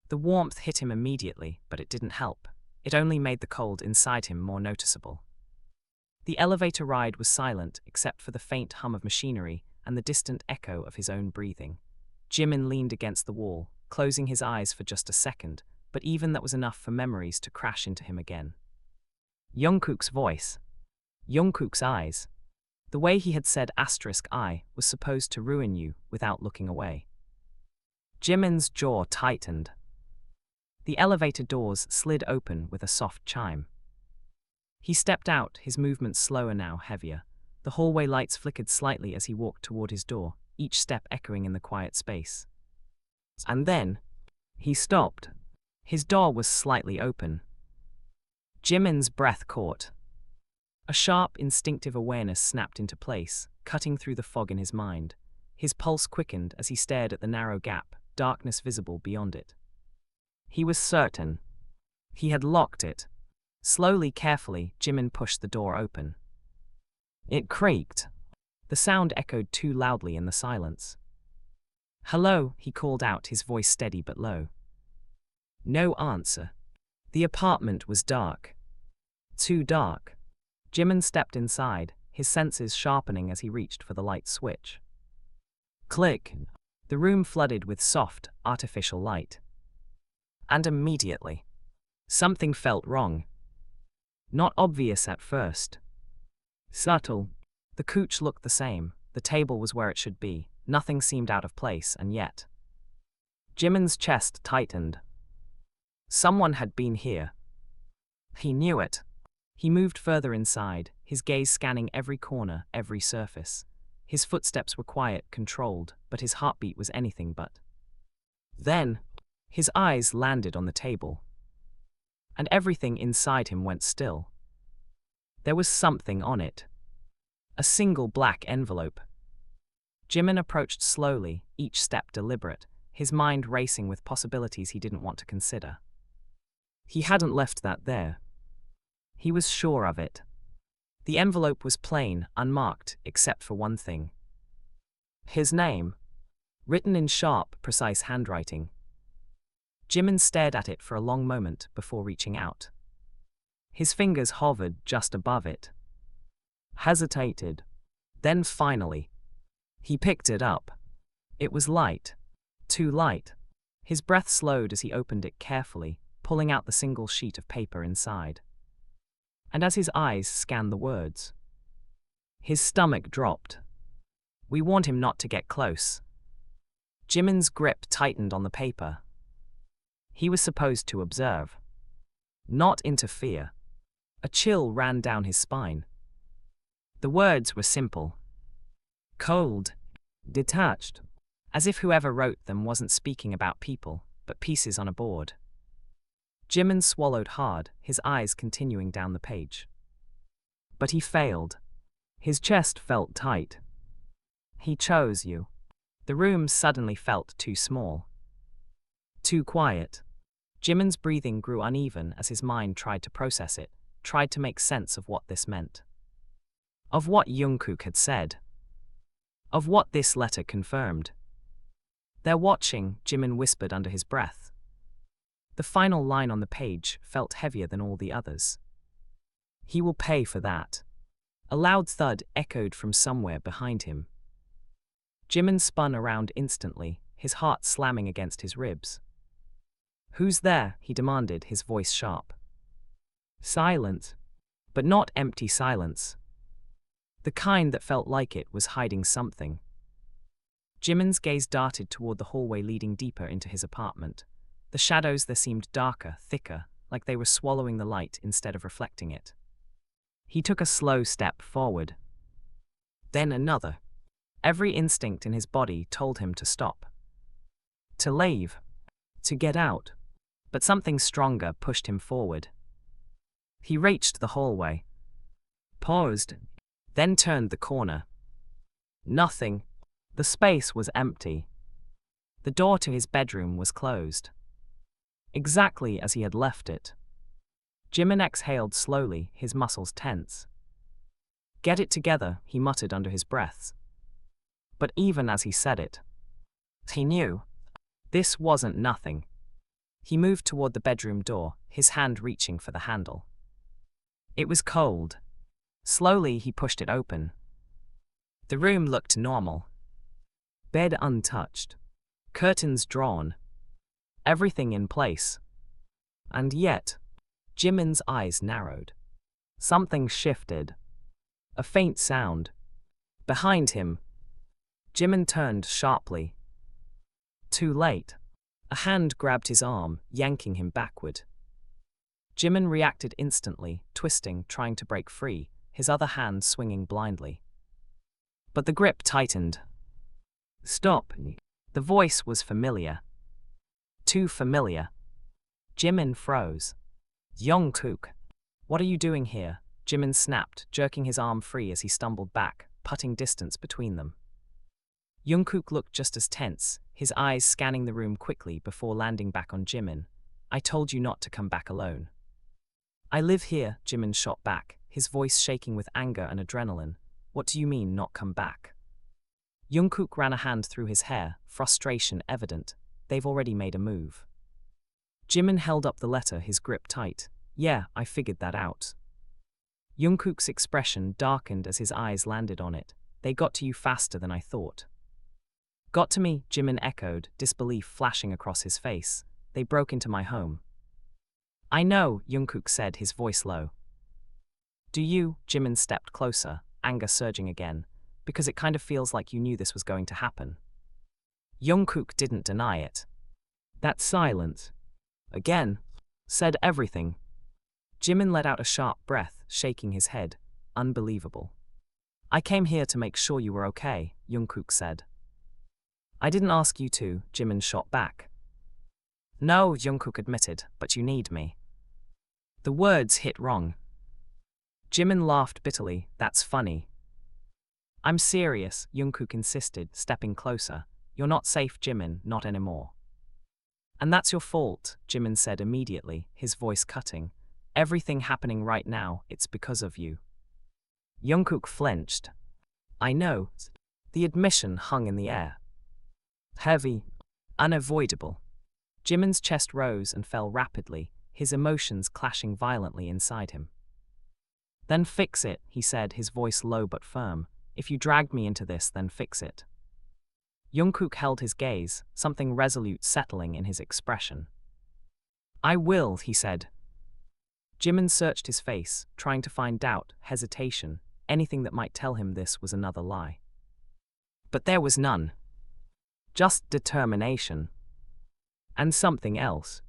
The warmth hit him immediately, but it didn't help. It only made the cold inside him more noticeable. The elevator ride was silent except for the faint hum of machinery and the distant echo of his own breathing. Jimin leaned against the wall, closing his eyes for just a second, but even that was enough for memories to crash into him again. Jungkook's voice. Jungkook's eyes. The way he had said *I was supposed to ruin you without looking away. Jimin's jaw tightened. The elevator doors slid open with a soft chime. He stepped out, his movements slower now, heavier. The hallway lights flickered slightly as he walked toward his door, each step echoing in the quiet space. And then, he stopped. His door was slightly open. Jimin's breath caught. A sharp, instinctive awareness snapped into place, cutting through the fog in his mind. His pulse quickened as he stared at the narrow gap, darkness visible beyond it. He was certain. He had locked it. Slowly, carefully, Jimin pushed the door open. It creaked. The sound echoed too loudly in the silence. "Hello," he called out, his voice steady but low. No answer. The apartment was dark. Too dark. Jimin stepped inside, his senses sharpening as he reached for the light switch. Click. The room flooded with soft, artificial light. And immediately, something felt wrong. Not obvious at first. Subtle. The couch looked the same, the table was where it should be, nothing seemed out of place, and yet. Jimin's chest tightened. Someone had been here. He knew it. He moved further inside, his gaze scanning every corner, every surface. His footsteps were quiet, controlled, but his heartbeat was anything but. Then, his eyes landed on the table. And everything inside him went still. There was something on it. A single black envelope. Jimin approached slowly, each step deliberate, his mind racing with possibilities he didn't want to consider. He hadn't left that there. He was sure of it. The envelope was plain, unmarked, except for one thing. His name. Written in sharp, precise handwriting. Jimin stared at it for a long moment before reaching out. His fingers hovered just above it. Hesitated. Then finally, he picked it up. It was light. Too light. His breath slowed as he opened it carefully, pulling out the single sheet of paper inside. And as his eyes scanned the words, his stomach dropped. We warned him not to get close. Jimin's grip tightened on the paper. He was supposed to observe, not interfere. A chill ran down his spine. The words were simple. Cold. Detached. As if whoever wrote them wasn't speaking about people, but pieces on a board. Jimin swallowed hard, his eyes continuing down the page. But he failed. His chest felt tight. He chose you. The room suddenly felt too small. Too quiet. Jimin's breathing grew uneven as his mind tried to process it, tried to make sense of what this meant. Of what Jungkook had said. Of what this letter confirmed. They're watching, Jimin whispered under his breath. The final line on the page felt heavier than all the others. He will pay for that. A loud thud echoed from somewhere behind him. Jimin spun around instantly, his heart slamming against his ribs. "Who's there?" he demanded, his voice sharp. Silence, but not empty silence. The kind that felt like it was hiding something. Jimin's gaze darted toward the hallway leading deeper into his apartment. The shadows there seemed darker, thicker, like they were swallowing the light instead of reflecting it. He took a slow step forward. Then another. Every instinct in his body told him to stop. To leave. To get out. But something stronger pushed him forward. He reached the hallway. Paused. Then turned the corner. Nothing. The space was empty. The door to his bedroom was closed. Exactly as he had left it. Jimin exhaled slowly, his muscles tense. "Get it together," he muttered under his breath. But even as he said it, he knew. This wasn't nothing. He moved toward the bedroom door, his hand reaching for the handle. It was cold. Slowly he pushed it open. The room looked normal. Bed untouched. Curtains drawn. Everything in place. And yet, Jimin's eyes narrowed. Something shifted. A faint sound. Behind him. Jimin turned sharply. Too late. A hand grabbed his arm, yanking him backward. Jimin reacted instantly, twisting, trying to break free, his other hand swinging blindly. But the grip tightened. "Stop." The voice was familiar. Too familiar. Jimin froze. "Jungkook, what are you doing here?" Jimin snapped, jerking his arm free as he stumbled back, putting distance between them. Jungkook looked just as tense, his eyes scanning the room quickly before landing back on Jimin. "I told you not to come back alone." "I live here," Jimin shot back, his voice shaking with anger and adrenaline. "What do you mean, not come back?" Jungkook ran a hand through his hair, frustration evident. They've already made a move. Jimin held up the letter, his grip tight. "Yeah, I figured that out." Jungkook's expression darkened as his eyes landed on it. "They got to you faster than I thought." "Got to me?" Jimin echoed, disbelief flashing across his face. "They broke into my home." "I know," Jungkook said, his voice low. "Do you?" Jimin stepped closer, anger surging again. "Because it kind of feels like you knew this was going to happen." Jungkook didn't deny it. That silence, again, said everything. Jimin let out a sharp breath, shaking his head. "Unbelievable." "I came here to make sure you were okay," Jungkook said. "I didn't ask you to," Jimin shot back. "No," Jungkook admitted, "but you need me." The words hit wrong. Jimin laughed bitterly. "That's funny." "I'm serious," Jungkook insisted, stepping closer. "You're not safe, Jimin, not anymore." "And that's your fault," Jimin said immediately, his voice cutting. "Everything happening right now, it's because of you." Jungkook flinched. "I know." The admission hung in the air. Heavy. Unavoidable. Jimin's chest rose and fell rapidly, his emotions clashing violently inside him. "Then fix it," he said, his voice low but firm. "If you dragged me into this, then fix it." Jungkook held his gaze, something resolute settling in his expression. "I will," he said. Jimin searched his face, trying to find doubt, hesitation, anything that might tell him this was another lie. But there was none. Just determination. And something else.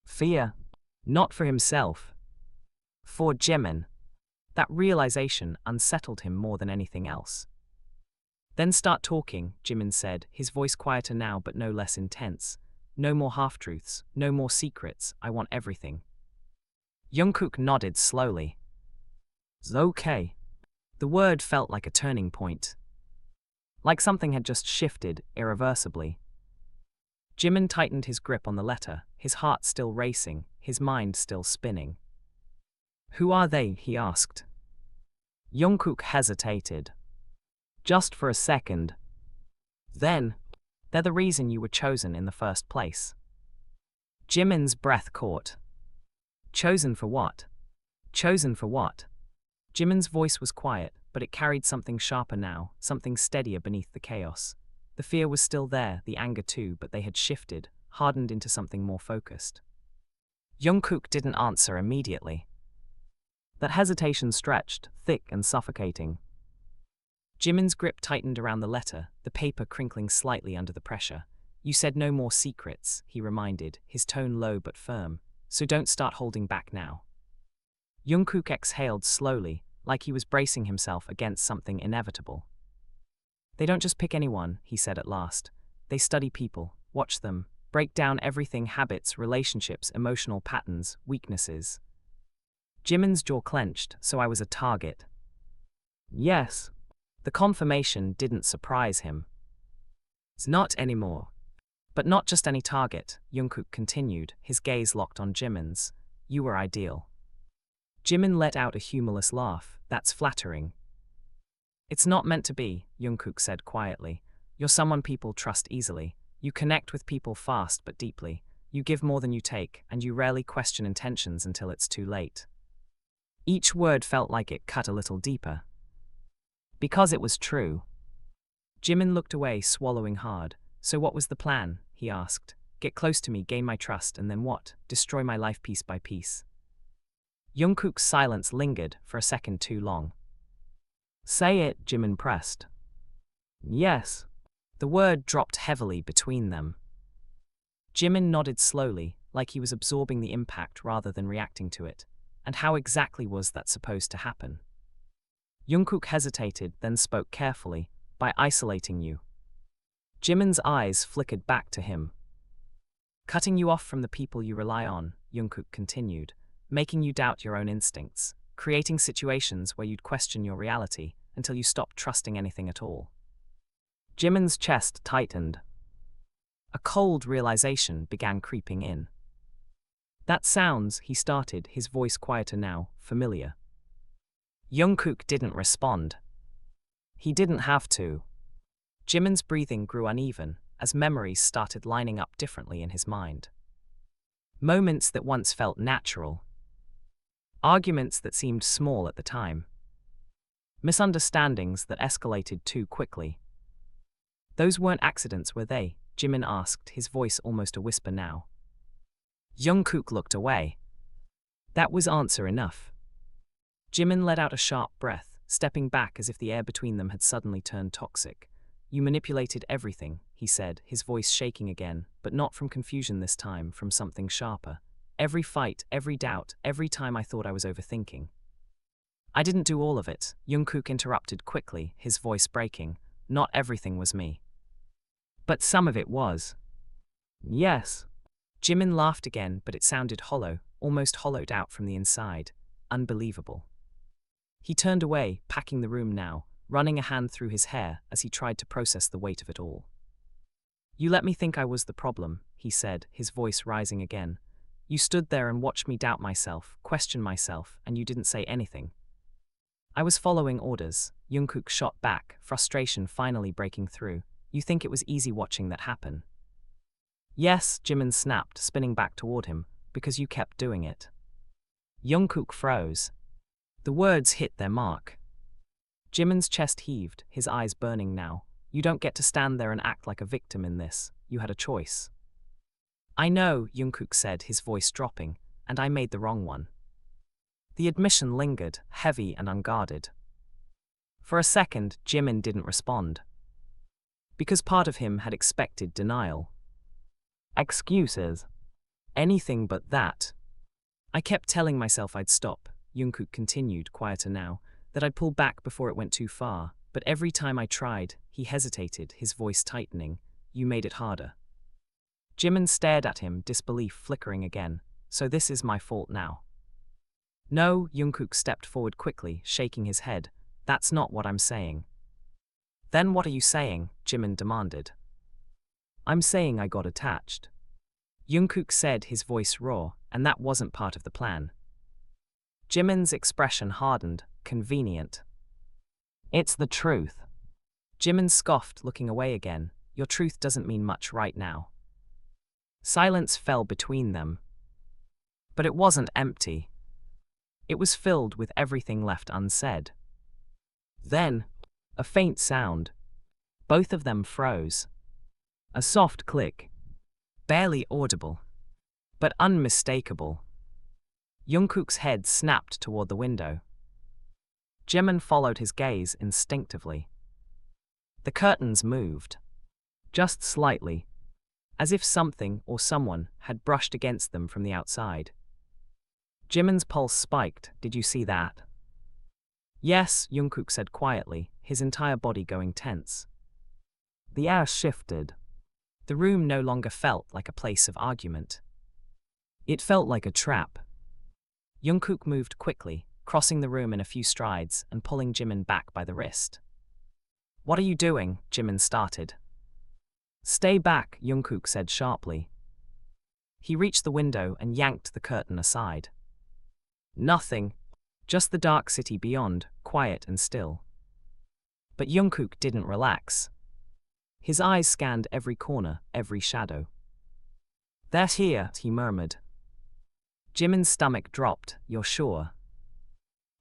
Fear. Not for himself. For Jimin. That realization unsettled him more than anything else. "Then start talking," Jimin said, his voice quieter now but no less intense. "No more half-truths, no more secrets, I want everything." Jungkook nodded slowly. "Okay." The word felt like a turning point. Like something had just shifted irreversibly. Jimin tightened his grip on the letter, his heart still racing, his mind still spinning. "Who are they?" he asked. Jungkook hesitated. Just for a second. Then, "They're the reason you were chosen in the first place." Jimin's breath caught. Chosen for what? Chosen for what? Jimin's voice was quiet, but it carried something sharper now, something steadier beneath the chaos. The fear was still there, the anger too, but they had shifted, hardened into something more focused. Jungkook didn't answer immediately. That hesitation stretched, thick and suffocating. Jimin's grip tightened around the letter, the paper crinkling slightly under the pressure. You said no more secrets, he reminded, his tone low but firm, so don't start holding back now. Jungkook exhaled slowly, like he was bracing himself against something inevitable. They don't just pick anyone, he said at last. They study people, watch them, break down everything: habits, relationships, emotional patterns, weaknesses. Jimin's jaw clenched, so I was a target. Yes. The confirmation didn't surprise him. It's not anymore. But not just any target, Jungkook continued, his gaze locked on Jimin's. You were ideal. Jimin let out a humorless laugh. That's flattering. It's not meant to be, Jungkook said quietly. You're someone people trust easily. You connect with people fast but deeply. You give more than you take, and you rarely question intentions until it's too late. Each word felt like it cut a little deeper. Because it was true. Jimin looked away, swallowing hard. So what was the plan? He asked. Get close to me, gain my trust, and then what? Destroy my life piece by piece. Jungkook's silence lingered for a second too long. Say it, Jimin pressed. Yes. The word dropped heavily between them. Jimin nodded slowly, like he was absorbing the impact rather than reacting to it. And how exactly was that supposed to happen? Jungkook hesitated, then spoke carefully, by isolating you. Jimin's eyes flickered back to him. Cutting you off from the people you rely on, Jungkook continued, making you doubt your own instincts, creating situations where you'd question your reality until you stopped trusting anything at all. Jimin's chest tightened. A cold realization began creeping in. That sounds, he started, his voice quieter now, familiar. Jungkook didn't respond. He didn't have to. Jimin's breathing grew uneven as memories started lining up differently in his mind. Moments that once felt natural. Arguments that seemed small at the time. Misunderstandings that escalated too quickly. Those weren't accidents, were they? Jimin asked, his voice almost a whisper now. Jungkook looked away. That was answer enough. Jimin let out a sharp breath, stepping back as if the air between them had suddenly turned toxic. You manipulated everything, he said, his voice shaking again, but not from confusion this time, from something sharper. Every fight, every doubt, every time I thought I was overthinking. I didn't do all of it, Jungkook interrupted quickly, his voice breaking. Not everything was me. But some of it was. Yes. Jimin laughed again, but it sounded hollow, almost hollowed out from the inside. Unbelievable. He turned away, packing the room now, running a hand through his hair as he tried to process the weight of it all. You let me think I was the problem, he said, his voice rising again. You stood there and watched me doubt myself, question myself, and you didn't say anything. I was following orders, Jungkook shot back, frustration finally breaking through. You think it was easy watching that happen? Yes, Jimin snapped, spinning back toward him, because you kept doing it. Jungkook froze. The words hit their mark. Jimin's chest heaved, his eyes burning now. You don't get to stand there and act like a victim in this. You had a choice. I know, Jungkook said, his voice dropping, and I made the wrong one. The admission lingered, heavy and unguarded. For a second, Jimin didn't respond. Because part of him had expected denial. Excuses. Anything but that. I kept telling myself I'd stop, Jungkook continued, quieter now, that I'd pull back before it went too far, but every time I tried, he hesitated, his voice tightening. You made it harder. Jimin stared at him, disbelief flickering again. So this is my fault now? No, Jungkook stepped forward quickly, shaking his head. That's not what I'm saying. Then what are you saying? Jimin demanded. I'm saying I got attached. Jungkook said, his voice raw, and that wasn't part of the plan. Jimin's expression hardened, convenient. It's the truth. Jimin scoffed, looking away again. Your truth doesn't mean much right now. Silence fell between them. But it wasn't empty. It was filled with everything left unsaid. Then, a faint sound. Both of them froze. A soft click. Barely audible, but unmistakable. Jungkook's head snapped toward the window. Jimin followed his gaze instinctively. The curtains moved. Just slightly, as if something or someone had brushed against them from the outside. Jimin's pulse spiked. Did you see that? Yes, Jungkook said quietly, his entire body going tense. The air shifted. The room no longer felt like a place of argument. It felt like a trap. Jungkook moved quickly, crossing the room in a few strides and pulling Jimin back by the wrist. What are you doing? Jimin started. Stay back, Jungkook said sharply. He reached the window and yanked the curtain aside. Nothing, just the dark city beyond, quiet and still. But Jungkook didn't relax. His eyes scanned every corner, every shadow. They're here, he murmured. Jimin's stomach dropped. You're sure?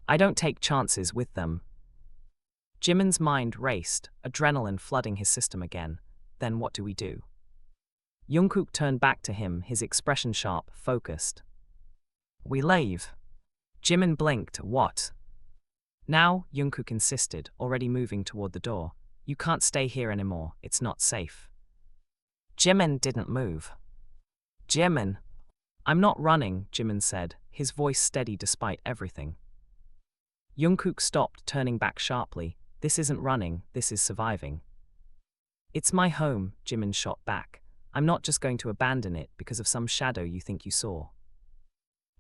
I don't take chances with them. Jimin's mind raced, adrenaline flooding his system again. Then what do we do? Jungkook turned back to him, his expression sharp, focused. We leave. Jimin blinked. What? Now, Jungkook insisted, already moving toward the door. You can't stay here anymore, it's not safe. Jimin didn't move. Jimin. I'm not running, Jimin said, his voice steady despite everything. Jungkook stopped, turning back sharply. This isn't running, this is surviving. It's my home, Jimin shot back. I'm not just going to abandon it because of some shadow you think you saw.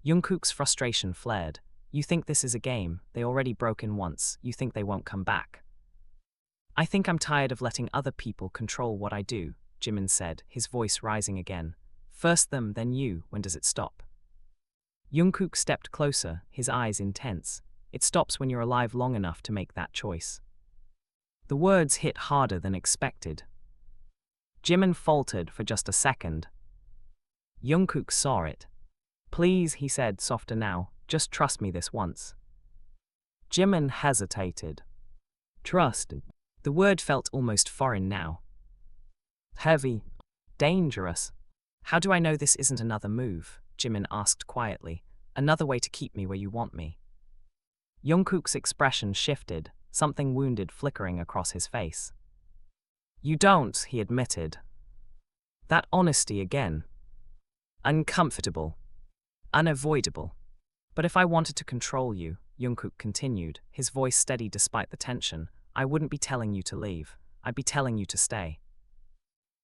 Jungkook's frustration flared. You think this is a game, they already broke in once, you think they won't come back. I think I'm tired of letting other people control what I do, Jimin said, his voice rising again. First them, then you, when does it stop? Jungkook stepped closer, his eyes intense. It stops when you're alive long enough to make that choice. The words hit harder than expected. Jimin faltered for just a second. Jungkook saw it. Please, he said, softer now, just trust me this once. Jimin hesitated. Trust. The word felt almost foreign now. Heavy. Dangerous. How do I know this isn't another move? Jimin asked quietly. Another way to keep me where you want me. Jungkook's expression shifted, something wounded flickering across his face. You don't, he admitted. That honesty again. Uncomfortable. Unavoidable. But if I wanted to control you, Jungkook continued, his voice steady despite the tension, I wouldn't be telling you to leave. I'd be telling you to stay.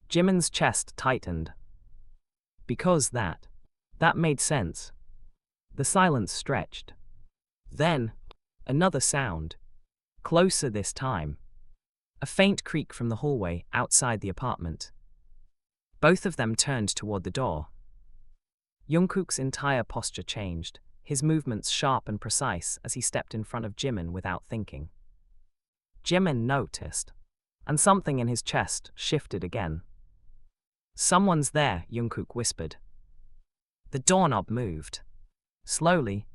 Jimin's chest tightened. Because that made sense. The silence stretched. Then, another sound. Closer this time. A faint creak from the hallway outside the apartment. Both of them turned toward the door. Jungkook's entire posture changed, his movements sharp and precise as he stepped in front of Jimin without thinking. Jimin noticed, and something in his chest shifted again. Someone's there, Jungkook whispered. The doorknob moved. Slowly,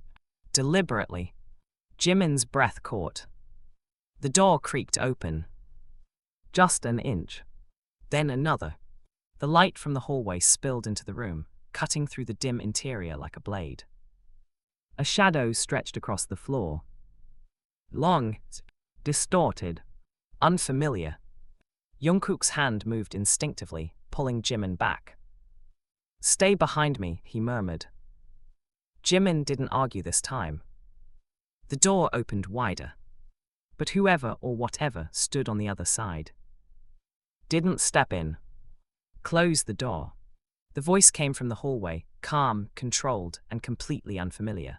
deliberately. Jimin's breath caught. The door creaked open. Just an inch. Then another. The light from the hallway spilled into the room, cutting through the dim interior like a blade. A shadow stretched across the floor. Long, distorted, unfamiliar. Jungkook's hand moved instinctively, pulling Jimin back. Stay behind me, he murmured. Jimin didn't argue this time. The door opened wider. But whoever or whatever stood on the other side didn't step in. Close the door. The voice came from the hallway, calm, controlled, and completely unfamiliar.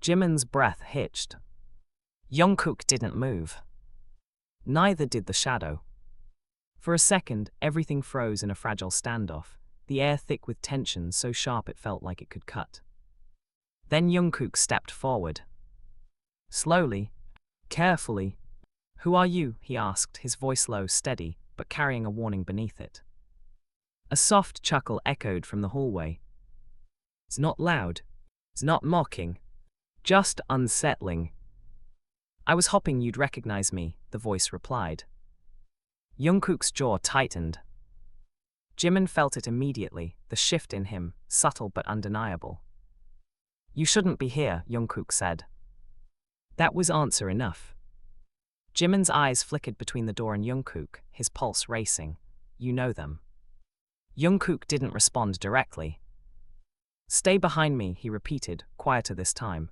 Jimin's breath hitched. Jungkook didn't move. Neither did the shadow. For a second, everything froze in a fragile standoff, the air thick with tension so sharp it felt like it could cut. Then Jungkook stepped forward. Slowly, carefully. Who are you? He asked, his voice low, steady, but carrying a warning beneath it. A soft chuckle echoed from the hallway. It's not loud. It's not mocking. Just unsettling. I was hoping you'd recognize me, the voice replied. Jungkook's jaw tightened. Jimin felt it immediately, the shift in him, subtle but undeniable. You shouldn't be here, Jungkook said. That was answer enough. Jimin's eyes flickered between the door and Jungkook, his pulse racing. You know them. Jungkook didn't respond directly. Stay behind me, he repeated, quieter this time.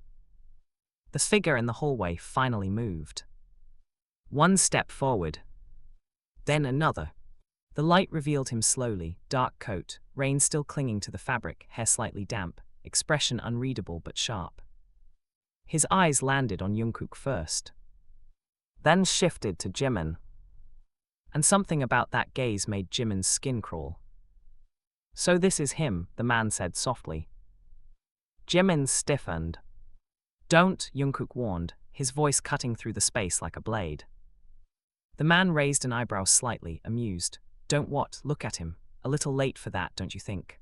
The figure in the hallway finally moved. One step forward. Then another. The light revealed him slowly, dark coat, rain still clinging to the fabric, hair slightly damp, expression unreadable but sharp. His eyes landed on Jungkook first. Then shifted to Jimin. And something about that gaze made Jimin's skin crawl. So this is him, the man said softly. Jimin stiffened. Don't, Jungkook warned, his voice cutting through the space like a blade. The man raised an eyebrow slightly, amused. Don't what? Look at him. A little late for that, don't you think?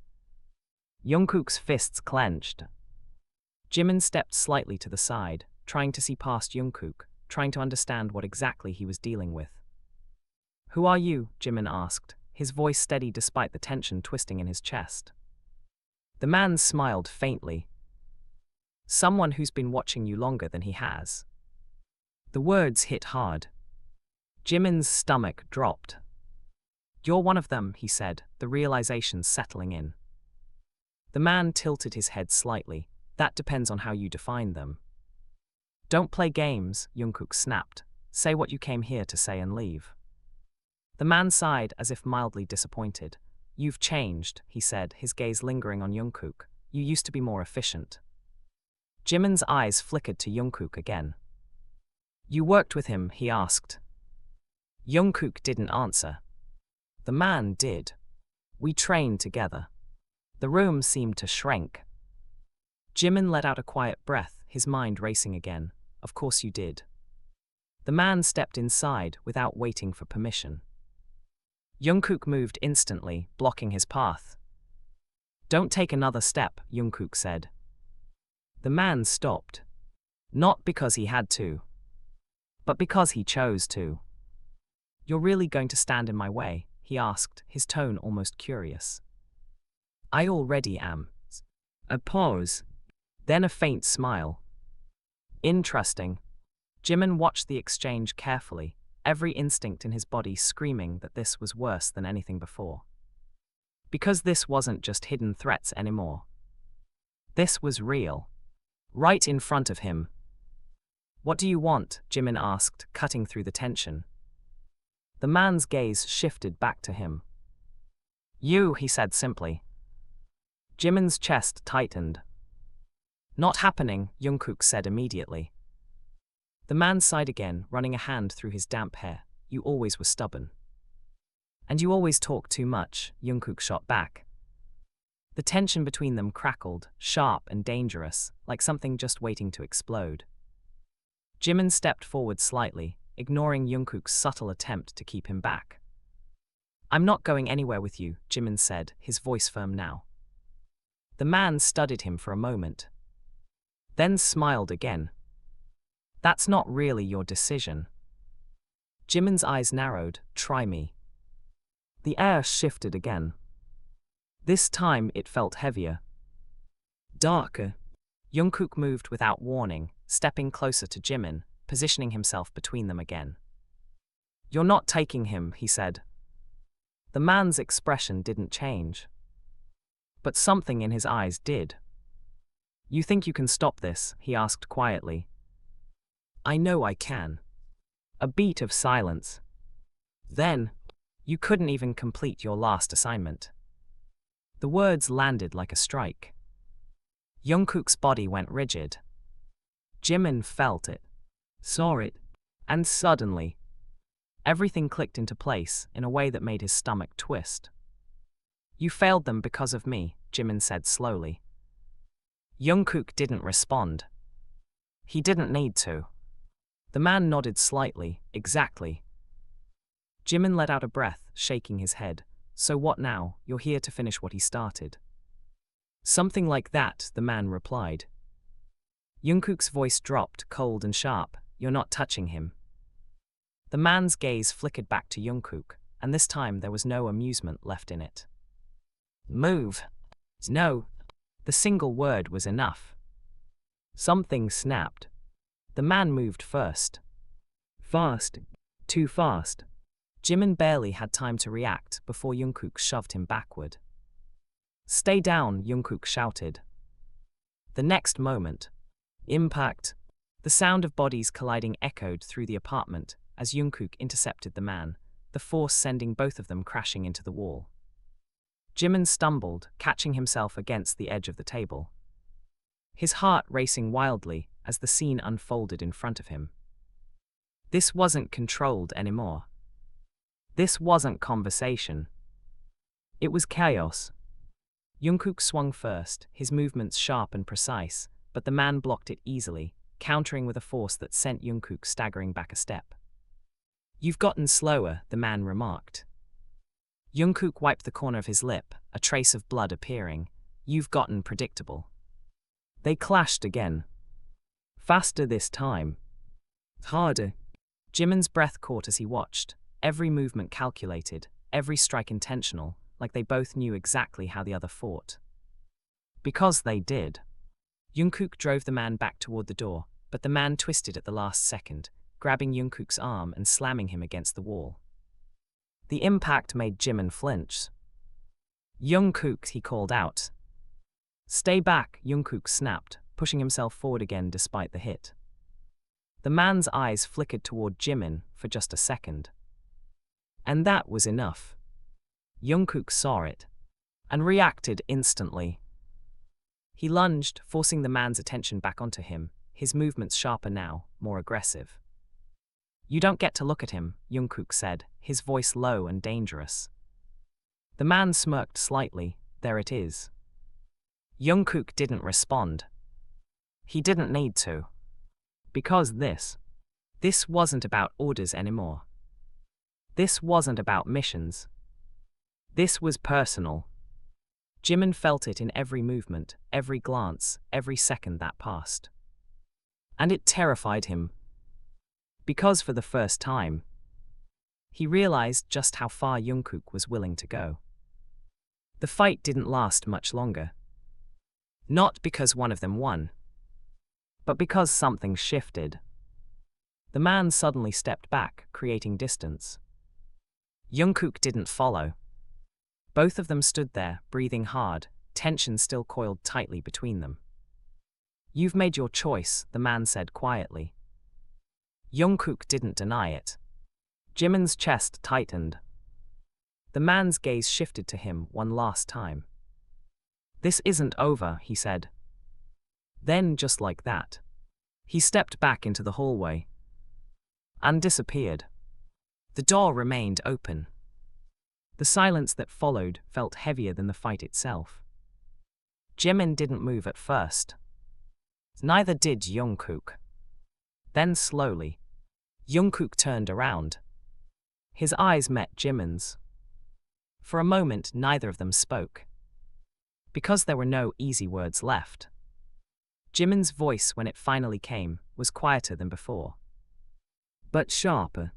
Jungkook's fists clenched. Jimin stepped slightly to the side, trying to see past Jungkook, trying to understand what exactly he was dealing with. Who are you? Jimin asked, his voice steady despite the tension twisting in his chest. The man smiled faintly. Someone who's been watching you longer than he has. The words hit hard. Jimin's stomach dropped. You're one of them, he said, the realization settling in. The man tilted his head slightly. That depends on how you define them. Don't play games, Jungkook snapped. Say what you came here to say and leave. The man sighed as if mildly disappointed. You've changed, he said, his gaze lingering on Jungkook. You used to be more efficient. Jimin's eyes flickered to Jungkook again. You worked with him, he asked. Jungkook didn't answer. The man did. We trained together. The room seemed to shrink. Jimin let out a quiet breath, his mind racing again. Of course you did. The man stepped inside without waiting for permission. Jungkook moved instantly, blocking his path. Don't take another step, Jungkook said. The man stopped. Not because he had to, but because he chose to. You're really going to stand in my way? He asked, his tone almost curious. I already am. A pause. Then a faint smile. Interesting. Jimin watched the exchange carefully, every instinct in his body screaming that this was worse than anything before. Because this wasn't just hidden threats anymore. This was real. Right in front of him. What do you want? Jimin asked, cutting through the tension. The man's gaze shifted back to him. You, he said simply. Jimin's chest tightened. Not happening, Jungkook said immediately. The man sighed again, running a hand through his damp hair. You always were stubborn. And you always talk too much, Jungkook shot back. The tension between them crackled, sharp and dangerous, like something just waiting to explode. Jimin stepped forward slightly, ignoring Jungkook's subtle attempt to keep him back. I'm not going anywhere with you, Jimin said, his voice firm now. The man studied him for a moment. Then smiled again. That's not really your decision. Jimin's eyes narrowed. Try me. The air shifted again. This time it felt heavier. Darker. Jungkook moved without warning, stepping closer to Jimin, positioning himself between them again. You're not taking him, he said. The man's expression didn't change. But something in his eyes did. You think you can stop this? He asked quietly. I know I can. A beat of silence. Then, you couldn't even complete your last assignment. The words landed like a strike. Jungkook's body went rigid. Jimin felt it, saw it, and suddenly, everything clicked into place in a way that made his stomach twist. You failed them because of me, Jimin said slowly. Jungkook didn't respond. He didn't need to. The man nodded slightly. Exactly. Jimin let out a breath, shaking his head. So what now? You're here to finish what he started. Something like that, the man replied. Jungkook's voice dropped, cold and sharp. You're not touching him. The man's gaze flickered back to Jungkook, and this time there was no amusement left in it. Move. No. The single word was enough. Something snapped. The man moved first. Fast. Too fast. Jimin barely had time to react before Jungkook shoved him backward. Stay down, Jungkook shouted. The next moment. Impact. The sound of bodies colliding echoed through the apartment as Jungkook intercepted the man, the force sending both of them crashing into the wall. Jimin stumbled, catching himself against the edge of the table. His heart racing wildly as the scene unfolded in front of him. This wasn't controlled anymore. This wasn't conversation. It was chaos. Jungkook swung first, his movements sharp and precise, but the man blocked it easily, countering with a force that sent Jungkook staggering back a step. You've gotten slower, the man remarked. Jungkook wiped the corner of his lip, a trace of blood appearing. You've gotten predictable. They clashed again. Faster this time. Harder. Jimin's breath caught as he watched, every movement calculated, every strike intentional, like they both knew exactly how the other fought. Because they did. Jungkook drove the man back toward the door, but the man twisted at the last second, grabbing Jungkook's arm and slamming him against the wall. The impact made Jimin flinch. Jungkook, he called out. Stay back, Jungkook snapped, pushing himself forward again despite the hit. The man's eyes flickered toward Jimin for just a second. And that was enough. Jungkook saw it and reacted instantly. He lunged, forcing the man's attention back onto him, his movements sharper now, more aggressive. You don't get to look at him, Jungkook said, his voice low and dangerous. The man smirked slightly. There it is. Jungkook didn't respond. He didn't need to. Because this wasn't about orders anymore. This wasn't about missions. This was personal. Jimin felt it in every movement, every glance, every second that passed. And it terrified him. Because for the first time, he realized just how far Jungkook was willing to go. The fight didn't last much longer. Not because one of them won, but because something shifted. The man suddenly stepped back, creating distance. Jungkook didn't follow. Both of them stood there, breathing hard, tension still coiled tightly between them. You've made your choice, the man said quietly. Jungkook didn't deny it. Jimin's chest tightened. The man's gaze shifted to him one last time. This isn't over, he said. Then, just like that, he stepped back into the hallway and disappeared. The door remained open. The silence that followed felt heavier than the fight itself. Jimin didn't move at first. Neither did Jungkook. Then slowly, Jungkook turned around. His eyes met Jimin's. For a moment, neither of them spoke. Because there were no easy words left. Jimin's voice, when it finally came, was quieter than before. But sharper.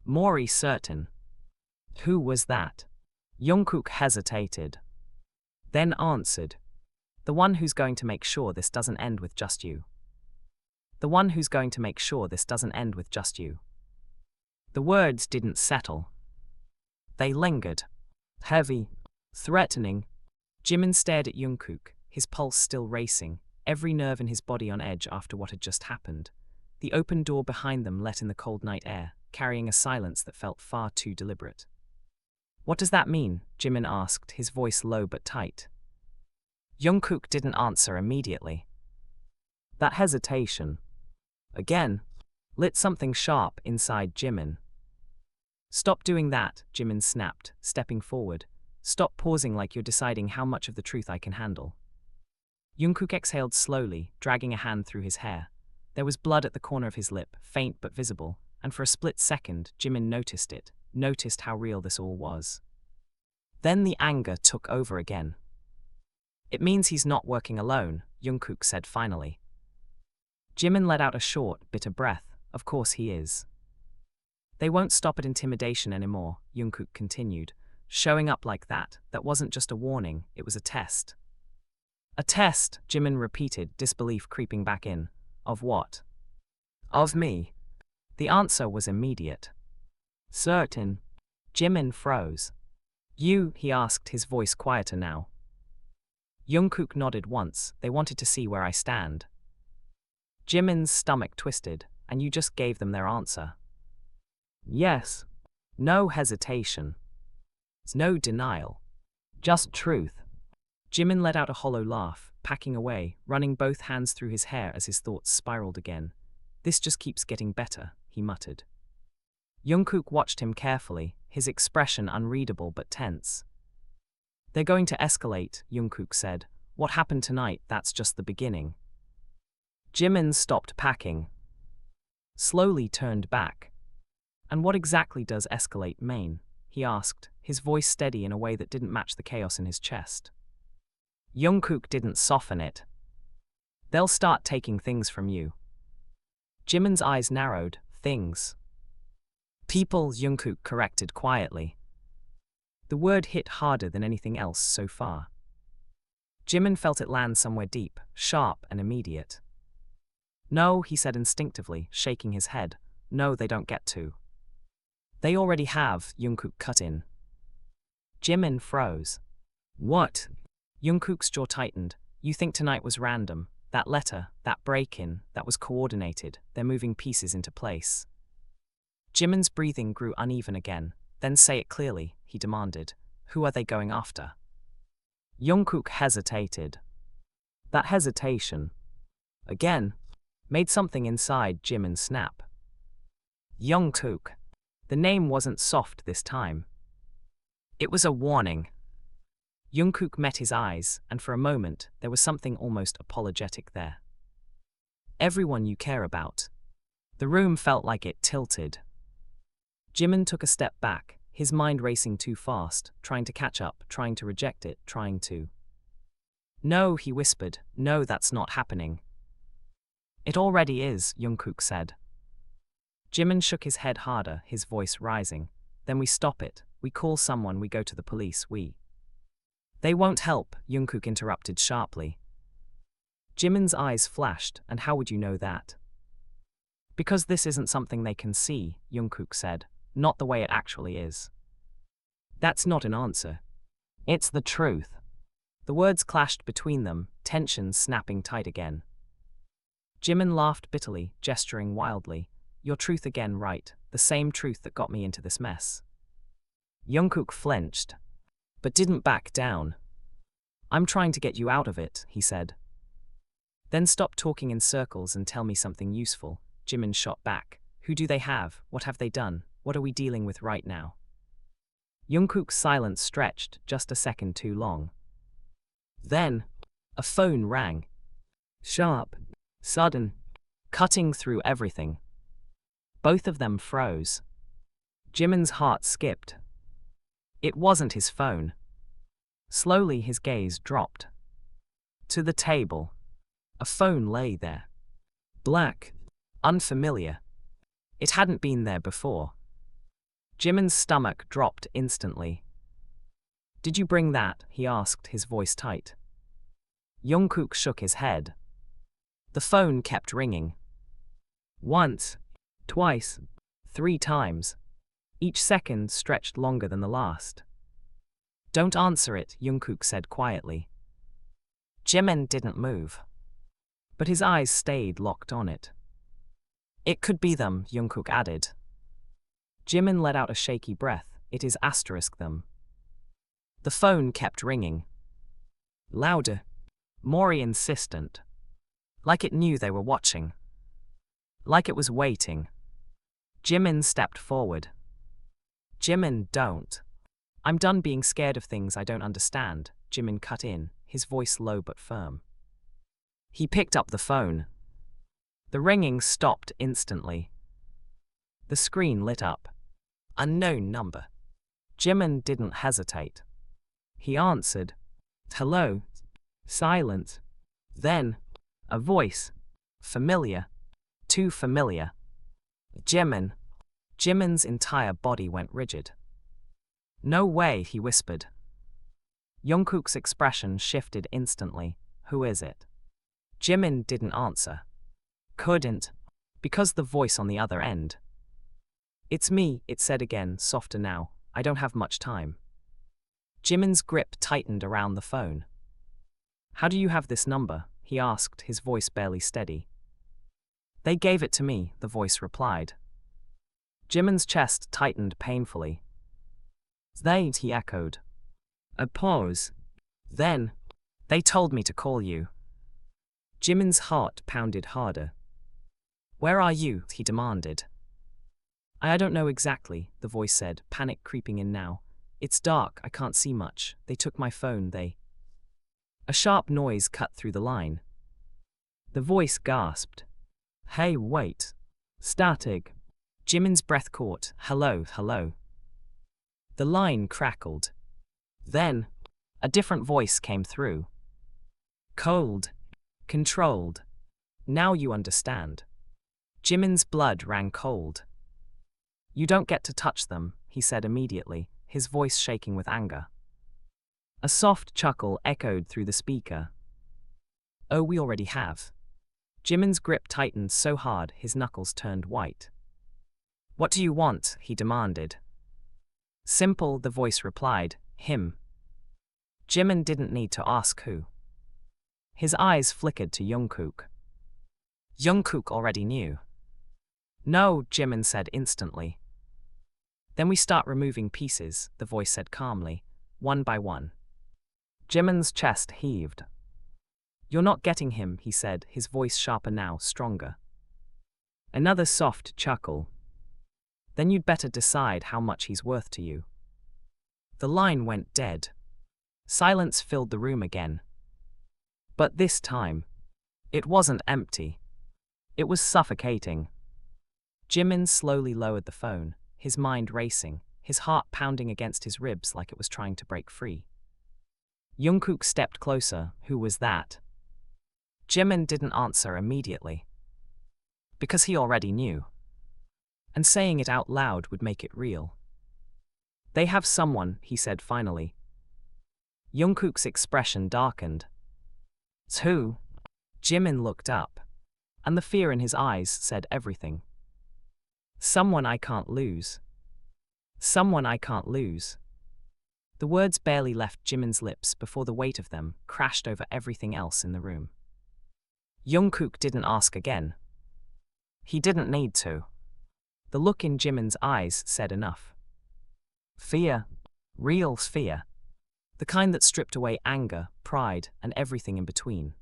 More certain. Who was that? Jungkook hesitated. Then answered. The one who's going to make sure this doesn't end with just you. The one who's going to make sure this doesn't end with just you. The words didn't settle. They lingered. Heavy. Threatening. Jimin stared at Jungkook, his pulse still racing, every nerve in his body on edge after what had just happened. The open door behind them let in the cold night air, carrying a silence that felt far too deliberate. What does that mean? Jimin asked, his voice low but tight. Jungkook didn't answer immediately. That hesitation, again, lit something sharp inside Jimin. Stop doing that, Jimin snapped, stepping forward. Stop pausing like you're deciding how much of the truth I can handle. Jungkook exhaled slowly, dragging a hand through his hair. There was blood at the corner of his lip, faint but visible, and for a split second, Jimin noticed it, noticed how real this all was. Then the anger took over again. It means he's not working alone, Jungkook said finally. Jimin let out a short, bitter breath. Of course he is. They won't stop at intimidation anymore, Jungkook continued. Showing up like that wasn't just a warning, it was a test. A test, Jimin repeated, disbelief creeping back in. Of what? Of me. The answer was immediate. Certain. Jimin froze. You, he asked, his voice quieter now. Jungkook nodded once. They wanted to see where I stand. Jimin's stomach twisted. And you just gave them their answer. Yes. No hesitation. No denial. Just truth. Jimin let out a hollow laugh, packing away, running both hands through his hair as his thoughts spiraled again. This just keeps getting better, he muttered. Jungkook watched him carefully, his expression unreadable but tense. They're going to escalate, Jungkook said. What happened tonight, that's just the beginning. Jimin stopped packing. Slowly turned back. And what exactly does escalate mean? He asked, his voice steady in a way that didn't match the chaos in his chest. Jungkook didn't soften it. They'll start taking things from you. Jimin's eyes narrowed. Things. People, Jungkook corrected quietly. The word hit harder than anything else so far. Jimin felt it land somewhere deep, sharp and immediate. No, he said instinctively, shaking his head. No, they don't get to. They already have, Jungkook cut in. Jimin froze. What? Jungkook's jaw tightened. You think tonight was random? That letter, that break-in, that was coordinated. They're moving pieces into place. Jimin's breathing grew uneven again. Then say it clearly, he demanded. Who are they going after? Jungkook hesitated. That hesitation, again, made something inside Jimin snap. Jungkook. The name wasn't soft this time. It was a warning. Jungkook met his eyes, and for a moment, there was something almost apologetic there. Everyone you care about. The room felt like it tilted. Jimin took a step back, his mind racing too fast, trying to catch up, trying to reject it, trying to. No, he whispered, no, that's not happening. It already is, Jungkook said. Jimin shook his head harder, his voice rising. Then we stop it, we call someone, we go to the police, we. They won't help, Jungkook interrupted sharply. Jimin's eyes flashed, and how would you know that? Because this isn't something they can see, Jungkook said, not the way it actually is. That's not an answer. It's the truth. The words clashed between them, tensions snapping tight again. Jimin laughed bitterly, gesturing wildly. Your truth again, right, the same truth that got me into this mess. Jungkook flinched, but didn't back down. I'm trying to get you out of it, he said. Then stop talking in circles and tell me something useful, Jimin shot back. Who do they have? What have they done? What are we dealing with right now? Jungkook's silence stretched just a second too long. Then, a phone rang. Sharp, sudden, cutting through everything. Both of them froze. Jimin's heart skipped. It wasn't his phone. Slowly his gaze dropped. To the table. A phone lay there. Black. Unfamiliar. It hadn't been there before. Jimin's stomach dropped instantly. Did you bring that? He asked, his voice tight. Jungkook shook his head. The phone kept ringing. Once, twice, 3 times. Each second stretched longer than the last. Don't answer it, Jungkook said quietly. Jimin didn't move. But his eyes stayed locked on it. It could be them, Jungkook added. Jimin let out a shaky breath. It is asterisk them. The phone kept ringing. Louder. More insistent. Like it knew they were watching. Like it was waiting. Jimin stepped forward. Jimin, don't. I'm done being scared of things I don't understand, Jimin cut in, his voice low but firm. He picked up the phone. The ringing stopped instantly. The screen lit up. Unknown number. Jimin didn't hesitate. He answered. Hello. Silence. Then, a voice. Familiar. Too familiar. Jimin. Jimin's entire body went rigid. No way, he whispered. Jungkook's expression shifted instantly. Who is it? Jimin didn't answer. Couldn't. Because the voice on the other end. It's me, it said again, softer now. I don't have much time. Jimin's grip tightened around the phone. How do you have this number? He asked, his voice barely steady. They gave it to me, the voice replied. Jimin's chest tightened painfully. They, he echoed. A pause. Then, they told me to call you. Jimin's heart pounded harder. Where are you? He demanded. I don't know exactly, the voice said, panic creeping in now. It's dark, I can't see much. They took my phone, they... A sharp noise cut through the line. The voice gasped. Hey, wait. Static. Jimin's breath caught. Hello, hello. The line crackled. Then, a different voice came through. Cold. Controlled. Now you understand. Jimin's blood ran cold. You don't get to touch them, he said immediately, his voice shaking with anger. A soft chuckle echoed through the speaker. Oh, we already have. Jimin's grip tightened so hard his knuckles turned white. What do you want? He demanded. Simple, the voice replied, him. Jimin didn't need to ask who. His eyes flickered to Jungkook. Jungkook already knew. No, Jimin said instantly. Then we start removing pieces, the voice said calmly, one by one. Jimin's chest heaved. You're not getting him, he said, his voice sharper now, stronger. Another soft chuckle. Then you'd better decide how much he's worth to you. The line went dead. Silence filled the room again. But this time, it wasn't empty. It was suffocating. Jimin slowly lowered the phone, his mind racing, his heart pounding against his ribs like it was trying to break free. Jungkook stepped closer. Who was that? Jimin didn't answer immediately. Because he already knew. And saying it out loud would make it real. They have someone, he said finally. Jungkook's expression darkened. It's who? Jimin looked up. And the fear in his eyes said everything. Someone I can't lose. Someone I can't lose. The words barely left Jimin's lips before the weight of them crashed over everything else in the room. Jungkook didn't ask again. He didn't need to. The look in Jimin's eyes said enough. Fear. Real fear. The kind that stripped away anger, pride, and everything in between.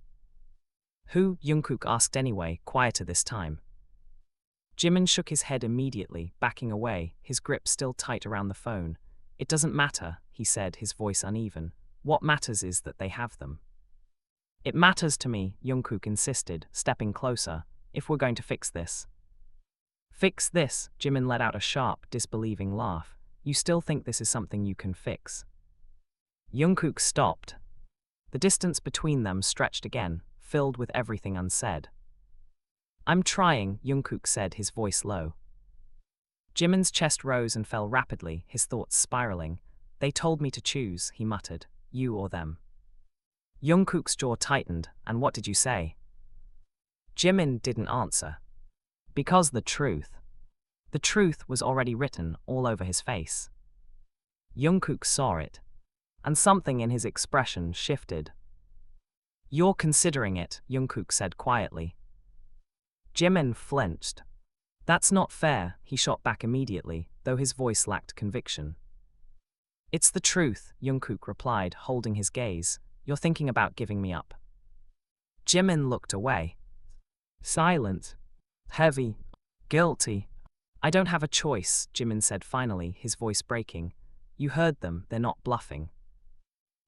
Who? Jungkook asked anyway, quieter this time. Jimin shook his head immediately, backing away, his grip still tight around the phone. It doesn't matter, he said, his voice uneven. What matters is that they have them. It matters to me, Jungkook insisted, stepping closer, if we're going to fix this. Fix this? Jimin let out a sharp, disbelieving laugh. You still think this is something you can fix? Jungkook stopped. The distance between them stretched again, filled with everything unsaid. I'm trying, Jungkook said, his voice low. Jimin's chest rose and fell rapidly, his thoughts spiraling. They told me to choose, he muttered. You or them. Jungkook's jaw tightened. And what did you say? Jimin didn't answer. Because the truth was already written all over his face. Jungkook saw it. And something in his expression shifted. You're considering it, Jungkook said quietly. Jimin flinched. That's not fair, he shot back immediately, though his voice lacked conviction. It's the truth, Jungkook replied, holding his gaze. You're thinking about giving me up. Jimin looked away. Silent. Heavy. Guilty. I don't have a choice, Jimin said finally, his voice breaking. You heard them, they're not bluffing.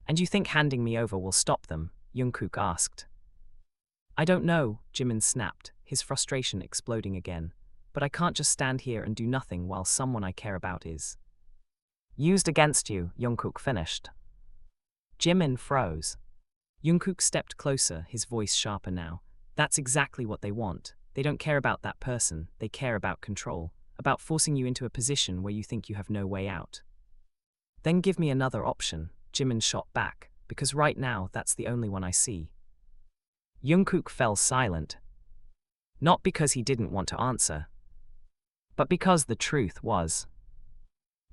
And you think handing me over will stop them? Jungkook asked. I don't know, Jimin snapped, his frustration exploding again. But I can't just stand here and do nothing while someone I care about is used against you, Jungkook finished. Jimin froze. Jungkook stepped closer, his voice sharper now. That's exactly what they want. They don't care about that person, they care about control, about forcing you into a position where you think you have no way out. Then give me another option, Jimin shot back, because right now that's the only one I see. Jungkook fell silent. Not because he didn't want to answer, but because the truth was,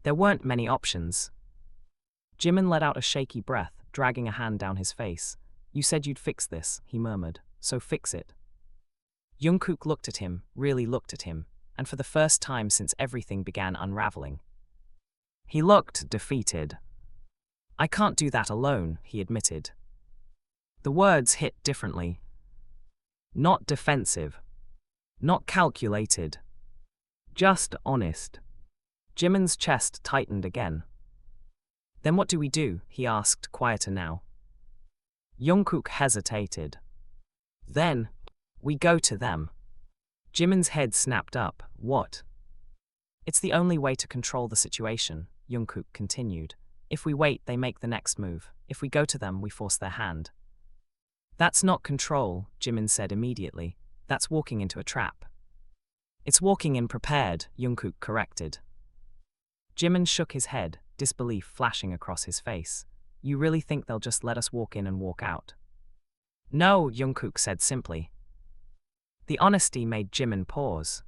there weren't many options. Jimin let out a shaky breath, dragging a hand down his face. You said you'd fix this, he murmured, so fix it. Jungkook looked at him, really looked at him, and for the first time since everything began unraveling, he looked defeated. I can't do that alone, he admitted. The words hit differently. Not defensive. Not calculated. Just honest. Jimin's chest tightened again. Then what do we do? He asked, quieter now. Jungkook hesitated. Then, we go to them. Jimin's head snapped up. What? It's the only way to control the situation, Jungkook continued. If we wait, they make the next move. If we go to them, we force their hand. That's not control, Jimin said immediately. That's walking into a trap. It's walking in prepared, Jungkook corrected. Jimin shook his head, disbelief flashing across his face. You really think they'll just let us walk in and walk out? No, Jungkook said simply. The honesty made Jimin pause.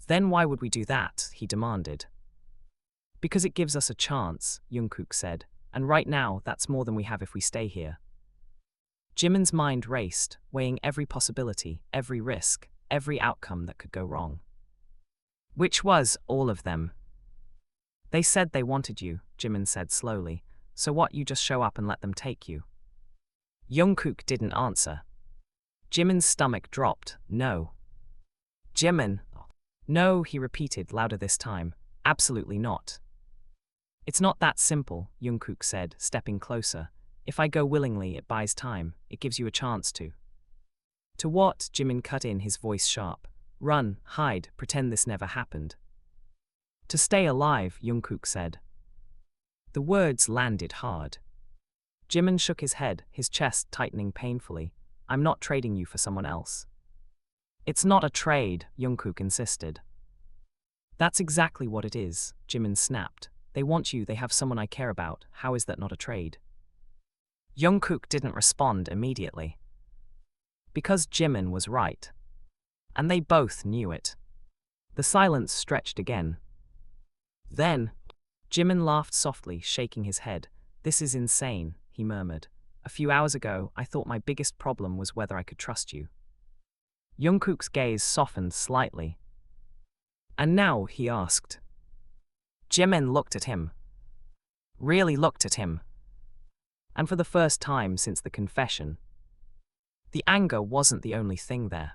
Then why would we do that? He demanded. Because it gives us a chance, Jungkook said, and right now that's more than we have if we stay here. Jimin's mind raced, weighing every possibility, every risk, every outcome that could go wrong. Which was all of them. They said they wanted you, Jimin said slowly, so what, you just show up and let them take you? Jungkook didn't answer. Jimin's stomach dropped. No. Jimin. No, he repeated louder this time. Absolutely not. It's not that simple, Jungkook said, stepping closer. If I go willingly, it buys time. It gives you a chance to. To what? Jimin cut in, his voice sharp. Run, hide, pretend this never happened. To stay alive, Jungkook said. The words landed hard. Jimin shook his head, his chest tightening painfully. I'm not trading you for someone else. It's not a trade, Jungkook insisted. That's exactly what it is, Jimin snapped. They want you, they have someone I care about. How is that not a trade? Jungkook didn't respond immediately. Because Jimin was right. And they both knew it. The silence stretched again. Then, Jimin laughed softly, shaking his head. This is insane, he murmured. A few hours ago, I thought my biggest problem was whether I could trust you. Jungkook's gaze softened slightly. And now, he asked. Jimin looked at him. Really looked at him. And for the first time since the confession, the anger wasn't the only thing there.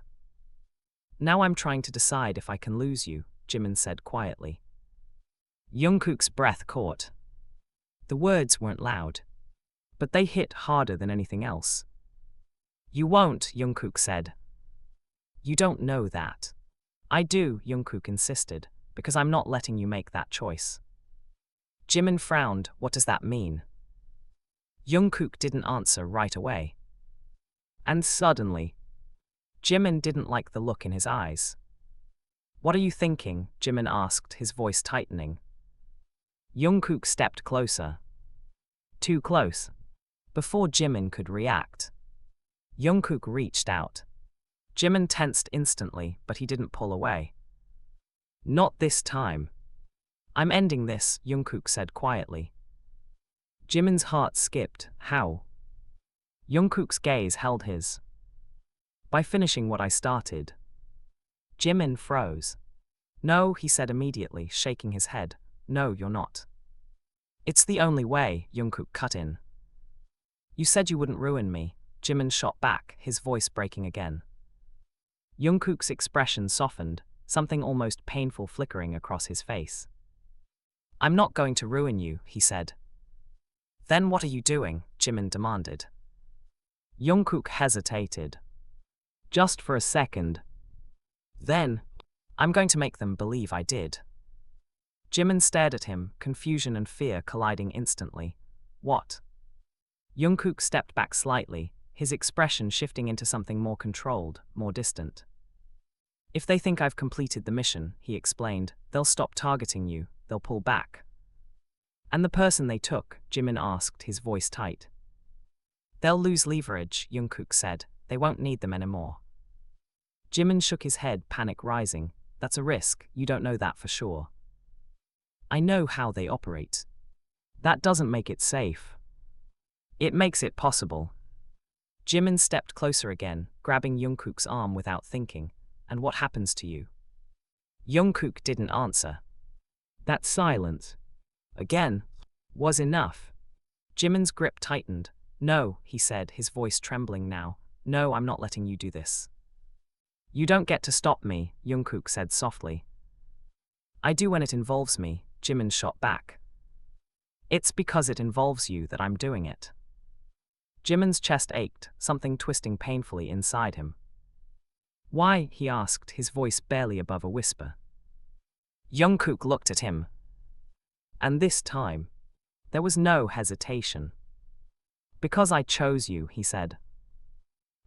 Now I'm trying to decide if I can lose you, Jimin said quietly. Jungkook's breath caught. The words weren't loud, but they hit harder than anything else. You won't, Jungkook said. You don't know that. I do, Jungkook insisted, because I'm not letting you make that choice. Jimin frowned. What does that mean? Jungkook didn't answer right away. And suddenly, Jimin didn't like the look in his eyes. What are you thinking? Jimin asked, his voice tightening. Jungkook stepped closer. Too close. Before Jimin could react, Jungkook reached out. Jimin tensed instantly, but he didn't pull away. Not this time. I'm ending this, Jungkook said quietly. Jimin's heart skipped. How? Jungkook's gaze held his. By finishing what I started. Jimin froze. No, he said immediately, shaking his head. No, you're not. It's the only way, Jungkook cut in. You said you wouldn't ruin me, Jimin shot back, his voice breaking again. Jungkook's expression softened, something almost painful flickering across his face. I'm not going to ruin you, he said. Then what are you doing? Jimin demanded. Jungkook hesitated. Just for a second. Then, I'm going to make them believe I did. Jimin stared at him, confusion and fear colliding instantly. What? Jungkook stepped back slightly, his expression shifting into something more controlled, more distant. If they think I've completed the mission, he explained, they'll stop targeting you, they'll pull back. And the person they took, Jimin asked, his voice tight. They'll lose leverage, Jungkook said, they won't need them anymore. Jimin shook his head, panic rising. That's a risk, you don't know that for sure. I know how they operate. That doesn't make it safe. It makes it possible. Jimin stepped closer again, grabbing Jungkook's arm without thinking. And what happens to you? Jungkook didn't answer. That silence, again, was enough. Jimin's grip tightened. No, he said, his voice trembling now. No, I'm not letting you do this. You don't get to stop me, Jungkook said softly. I do when it involves me, Jimin shot back. It's because it involves you that I'm doing it. Jimin's chest ached, something twisting painfully inside him. Why? He asked, his voice barely above a whisper. Jungkook looked at him. And this time, there was no hesitation. Because I chose you, he said.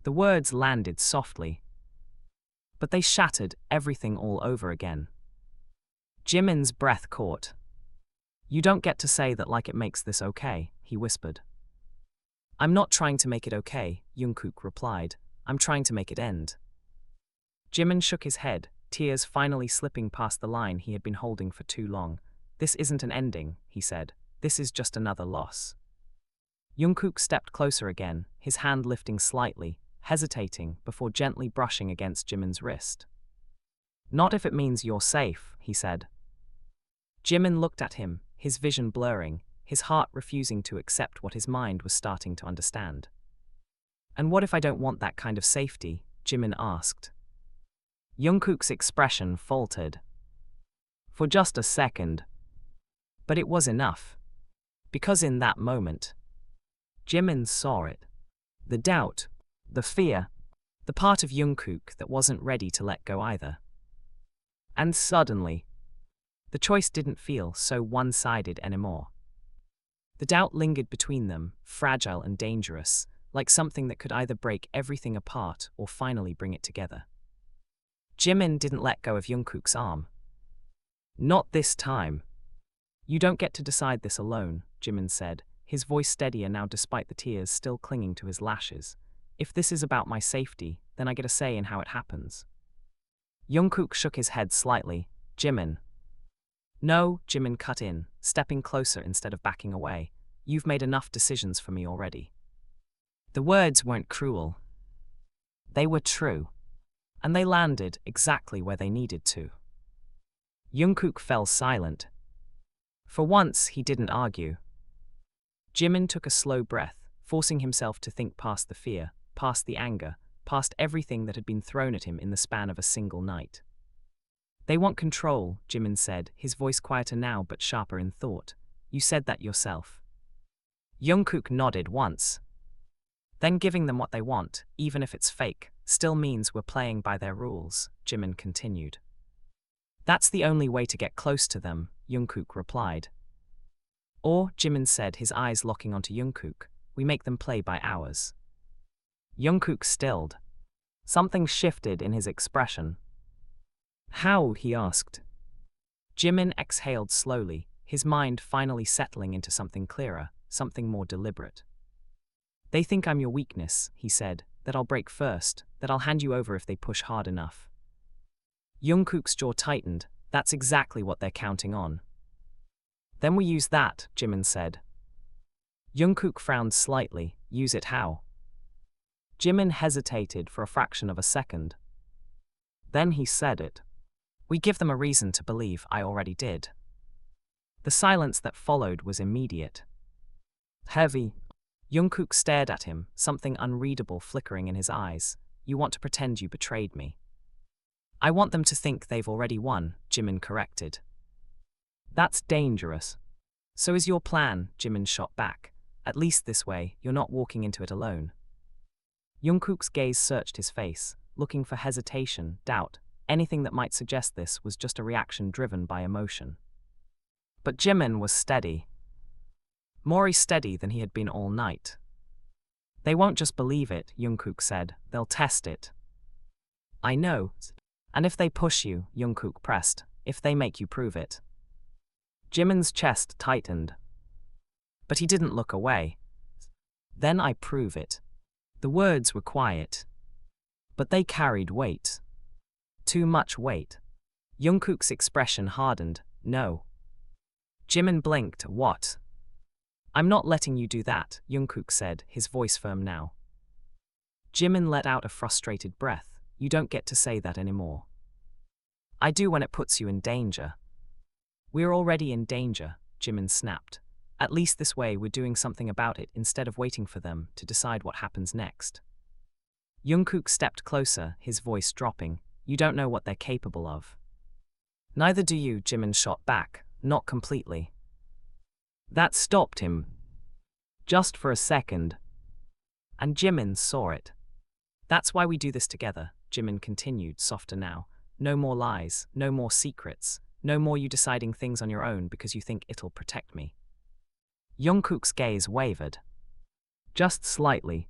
The words landed softly, but they shattered everything all over again. Jimin's breath caught. You don't get to say that like it makes this okay, he whispered. I'm not trying to make it okay, Jungkook replied. I'm trying to make it end. Jimin shook his head, tears finally slipping past the line he had been holding for too long. This isn't an ending, he said. This is just another loss. Jungkook stepped closer again, his hand lifting slightly, hesitating before gently brushing against Jimin's wrist. Not if it means you're safe, he said. Jimin looked at him, his vision blurring, his heart refusing to accept what his mind was starting to understand. And what if I don't want that kind of safety? Jimin asked. Jungkook's expression faltered. For just a second. But it was enough. Because in that moment, Jimin saw it. The doubt, the fear, the part of Jungkook that wasn't ready to let go either. And suddenly, the choice didn't feel so one-sided anymore. The doubt lingered between them, fragile and dangerous, like something that could either break everything apart or finally bring it together. Jimin didn't let go of Jungkook's arm. Not this time. You don't get to decide this alone, Jimin said, his voice steadier now despite the tears still clinging to his lashes. If this is about my safety, then I get a say in how it happens. Jungkook shook his head slightly. Jimin. No, Jimin cut in, stepping closer instead of backing away. You've made enough decisions for me already. The words weren't cruel. They were true. And they landed exactly where they needed to. Jungkook fell silent. For once, he didn't argue. Jimin took a slow breath, forcing himself to think past the fear, past the anger, past everything that had been thrown at him in the span of a single night. They want control, Jimin said, his voice quieter now but sharper in thought. You said that yourself. Jungkook nodded once. Then giving them what they want, even if it's fake, still means we're playing by their rules, Jimin continued. That's the only way to get close to them, Jungkook replied. Or, Jimin said, his eyes locking onto Jungkook, we make them play by ours. Jungkook stilled. Something shifted in his expression. How? He asked. Jimin exhaled slowly, his mind finally settling into something clearer, something more deliberate. They think I'm your weakness, he said, that I'll break first, that I'll hand you over if they push hard enough. Jungkook's jaw tightened. That's exactly what they're counting on. Then we use that, Jimin said. Jungkook frowned slightly. Use it how? Jimin hesitated for a fraction of a second. Then he said it. We give them a reason to believe I already did. The silence that followed was immediate. Heavy. Jungkook stared at him, something unreadable flickering in his eyes. You want to pretend you betrayed me. I want them to think they've already won, Jimin corrected. That's dangerous. So is your plan, Jimin shot back. At least this way, you're not walking into it alone. Jungkook's gaze searched his face, looking for hesitation, doubt. Anything that might suggest this was just a reaction driven by emotion. But Jimin was steady. More steady than he had been all night. They won't just believe it, Jungkook said. They'll test it. I know. And if they push you, Jungkook pressed, if they make you prove it. Jimin's chest tightened. But he didn't look away. Then I prove it. The words were quiet. But they carried weight. Too much weight. Jungkook's expression hardened. No. Jimin blinked. What? I'm not letting you do that, Jungkook said, his voice firm now. Jimin let out a frustrated breath. You don't get to say that anymore. I do when it puts you in danger. We're already in danger, Jimin snapped. At least this way we're doing something about it instead of waiting for them to decide what happens next. Jungkook stepped closer, his voice dropping. You don't know what they're capable of. Neither do you, Jimin shot back, not completely. That stopped him. Just for a second. And Jimin saw it. That's why we do this together, Jimin continued, softer now. No more lies, no more secrets, no more you deciding things on your own because you think it'll protect me. Jungkook's gaze wavered. Just slightly.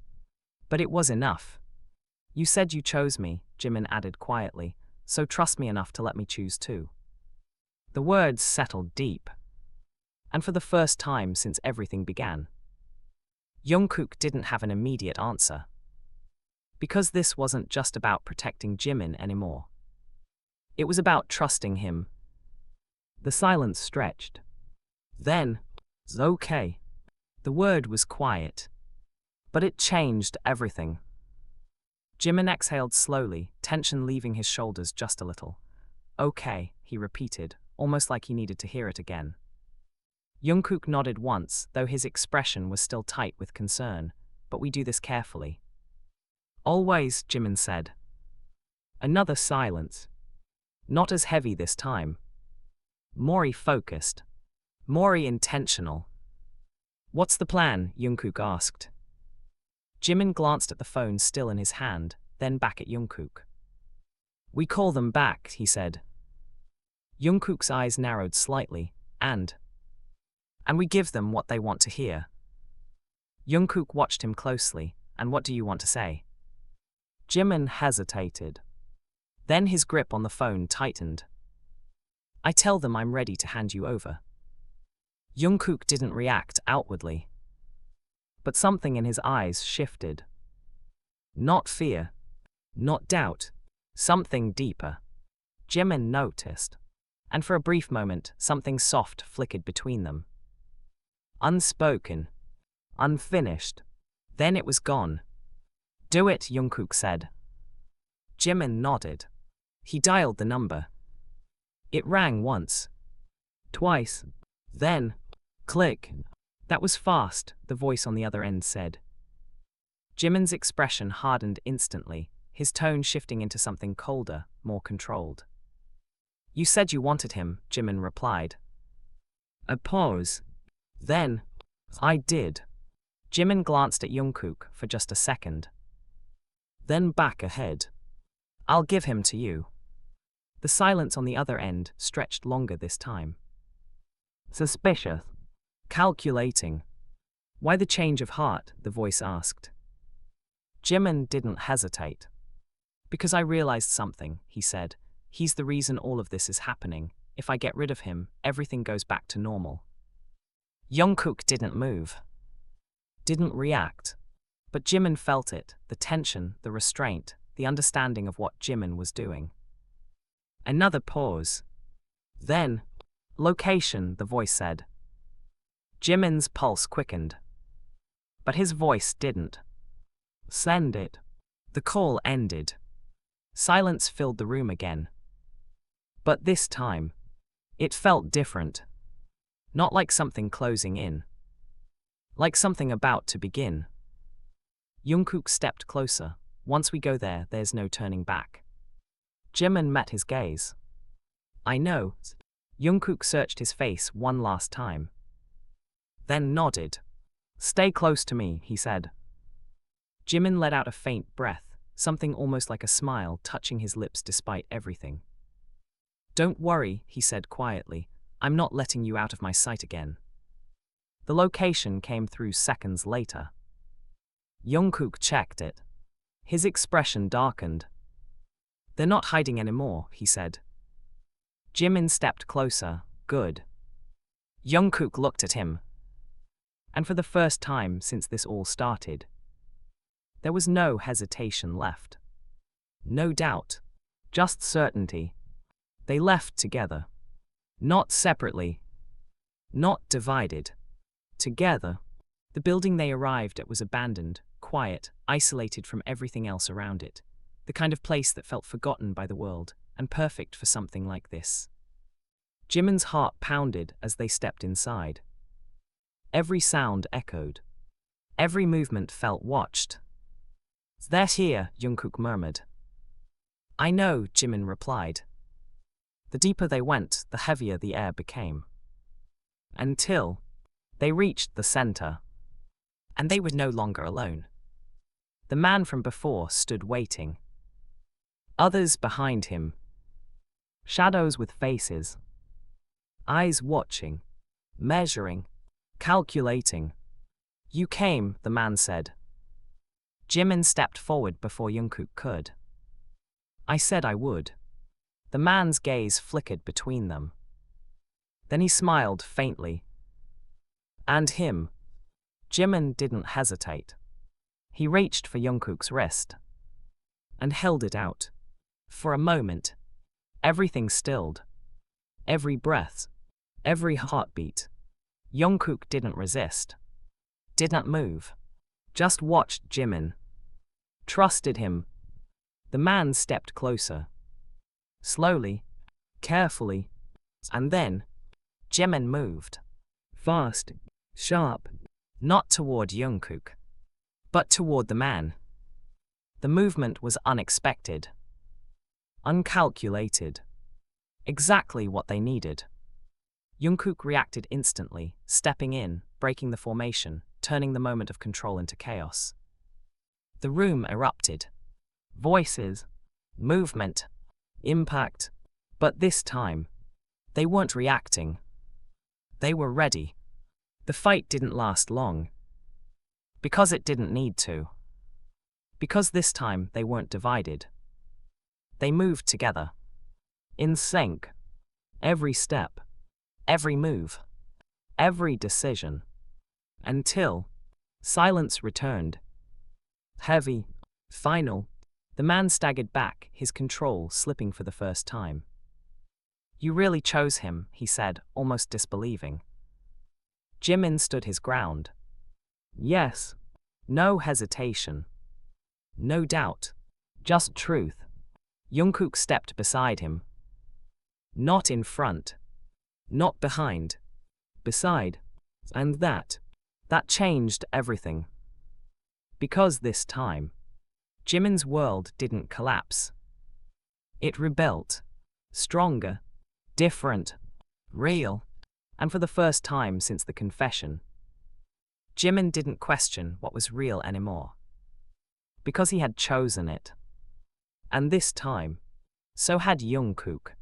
But it was enough. You said you chose me, Jimin added quietly, so trust me enough to let me choose too. The words settled deep. And for the first time since everything began. Jungkook didn't have an immediate answer. Because this wasn't just about protecting Jimin anymore. It was about trusting him. The silence stretched. Then, okay. The word was quiet. But it changed everything. Jimin exhaled slowly, tension leaving his shoulders just a little. Okay, he repeated, almost like he needed to hear it again. Jungkook nodded once, though his expression was still tight with concern. But we do this carefully. Always, Jimin said. Another silence. Not as heavy this time. More focused. More intentional. What's the plan? Jungkook asked. Jimin glanced at the phone still in his hand, then back at Jungkook. We call them back, he said. Jungkook's eyes narrowed slightly, and we give them what they want to hear. Jungkook watched him closely. And what do you want to say? Jimin hesitated. Then his grip on the phone tightened. I tell them I'm ready to hand you over. Jungkook didn't react outwardly. But something in his eyes shifted. Not fear. Not doubt. Something deeper. Jimin noticed. And for a brief moment, something soft flickered between them. Unspoken. Unfinished. Then it was gone. Do it, Jungkook said. Jimin nodded. He dialed the number. It rang once. Twice. Then, click. That was fast, the voice on the other end said. Jimin's expression hardened instantly, his tone shifting into something colder, more controlled. You said you wanted him, Jimin replied. A pause. Then, I did. Jimin glanced at Jungkook for just a second. Then back ahead. I'll give him to you. The silence on the other end stretched longer this time. Suspicious. Calculating. Why the change of heart? The voice asked. Jimin didn't hesitate. Because I realized something, he said. He's the reason all of this is happening. If I get rid of him, everything goes back to normal. Jungkook didn't move. Didn't react. But Jimin felt it, the tension, the restraint, the understanding of what Jimin was doing. Another pause. Then, location, the voice said. Jimin's pulse quickened. But his voice didn't. Send it. The call ended. Silence filled the room again. But this time, it felt different. Not like something closing in. Like something about to begin. Jungkook stepped closer. Once we go there, there's no turning back. Jimin met his gaze. I know. Jungkook searched his face one last time. Then nodded. Stay close to me, he said. Jimin let out a faint breath, something almost like a smile touching his lips despite everything. Don't worry, he said quietly. I'm not letting you out of my sight again. The location came through seconds later. Jungkook checked it. His expression darkened. "They're not hiding anymore," he said. Jimin stepped closer. "Good." Jungkook looked at him. And for the first time since this all started, there was no hesitation left. No doubt. Just certainty. They left together. Not separately. Not divided. Together. The building they arrived at was abandoned, quiet, isolated from everything else around it. The kind of place that felt forgotten by the world, and perfect for something like this. Jimin's heart pounded as they stepped inside. Every sound echoed. Every movement felt watched. "They're here," Jungkook murmured. "I know," Jimin replied. The deeper they went, the heavier the air became. Until they reached the center. And they were no longer alone. The man from before stood waiting. Others behind him. Shadows with faces. Eyes watching. Measuring. Calculating. "You came," the man said. Jimin stepped forward before Jungkook could. "I said I would." The man's gaze flickered between them. Then he smiled faintly. "And him." Jimin didn't hesitate. He reached for Jungkook's wrist. And held it out. For a moment. Everything stilled. Every breath. Every heartbeat. Jungkook didn't resist. Didn't move. Just watched Jimin. Trusted him. The man stepped closer. Slowly. Carefully. And then, Jimin moved. Fast. Sharp. Not toward Jungkook. But toward the man. The movement was unexpected. Uncalculated. Exactly what they needed. Jungkook reacted instantly, stepping in, breaking the formation, turning the moment of control into chaos. The room erupted. Voices. Movement. Impact. But this time, they weren't reacting. They were ready. The fight didn't last long. Because it didn't need to. Because this time they weren't divided. They moved together. In sync. Every step. Every move. Every decision. Until silence returned. Heavy. Final. The man staggered back, his control slipping for the first time. "You really chose him," he said, almost disbelieving. Jimin stood his ground. Yes. No hesitation. No doubt. Just truth. Jungkook stepped beside him. Not in front. Not behind. Beside. And that changed everything. Because this time, Jimin's world didn't collapse. It rebuilt. Stronger. Different. Real. And for the first time since the confession, Jimin didn't question what was real anymore. Because he had chosen it. And this time, so had Jungkook.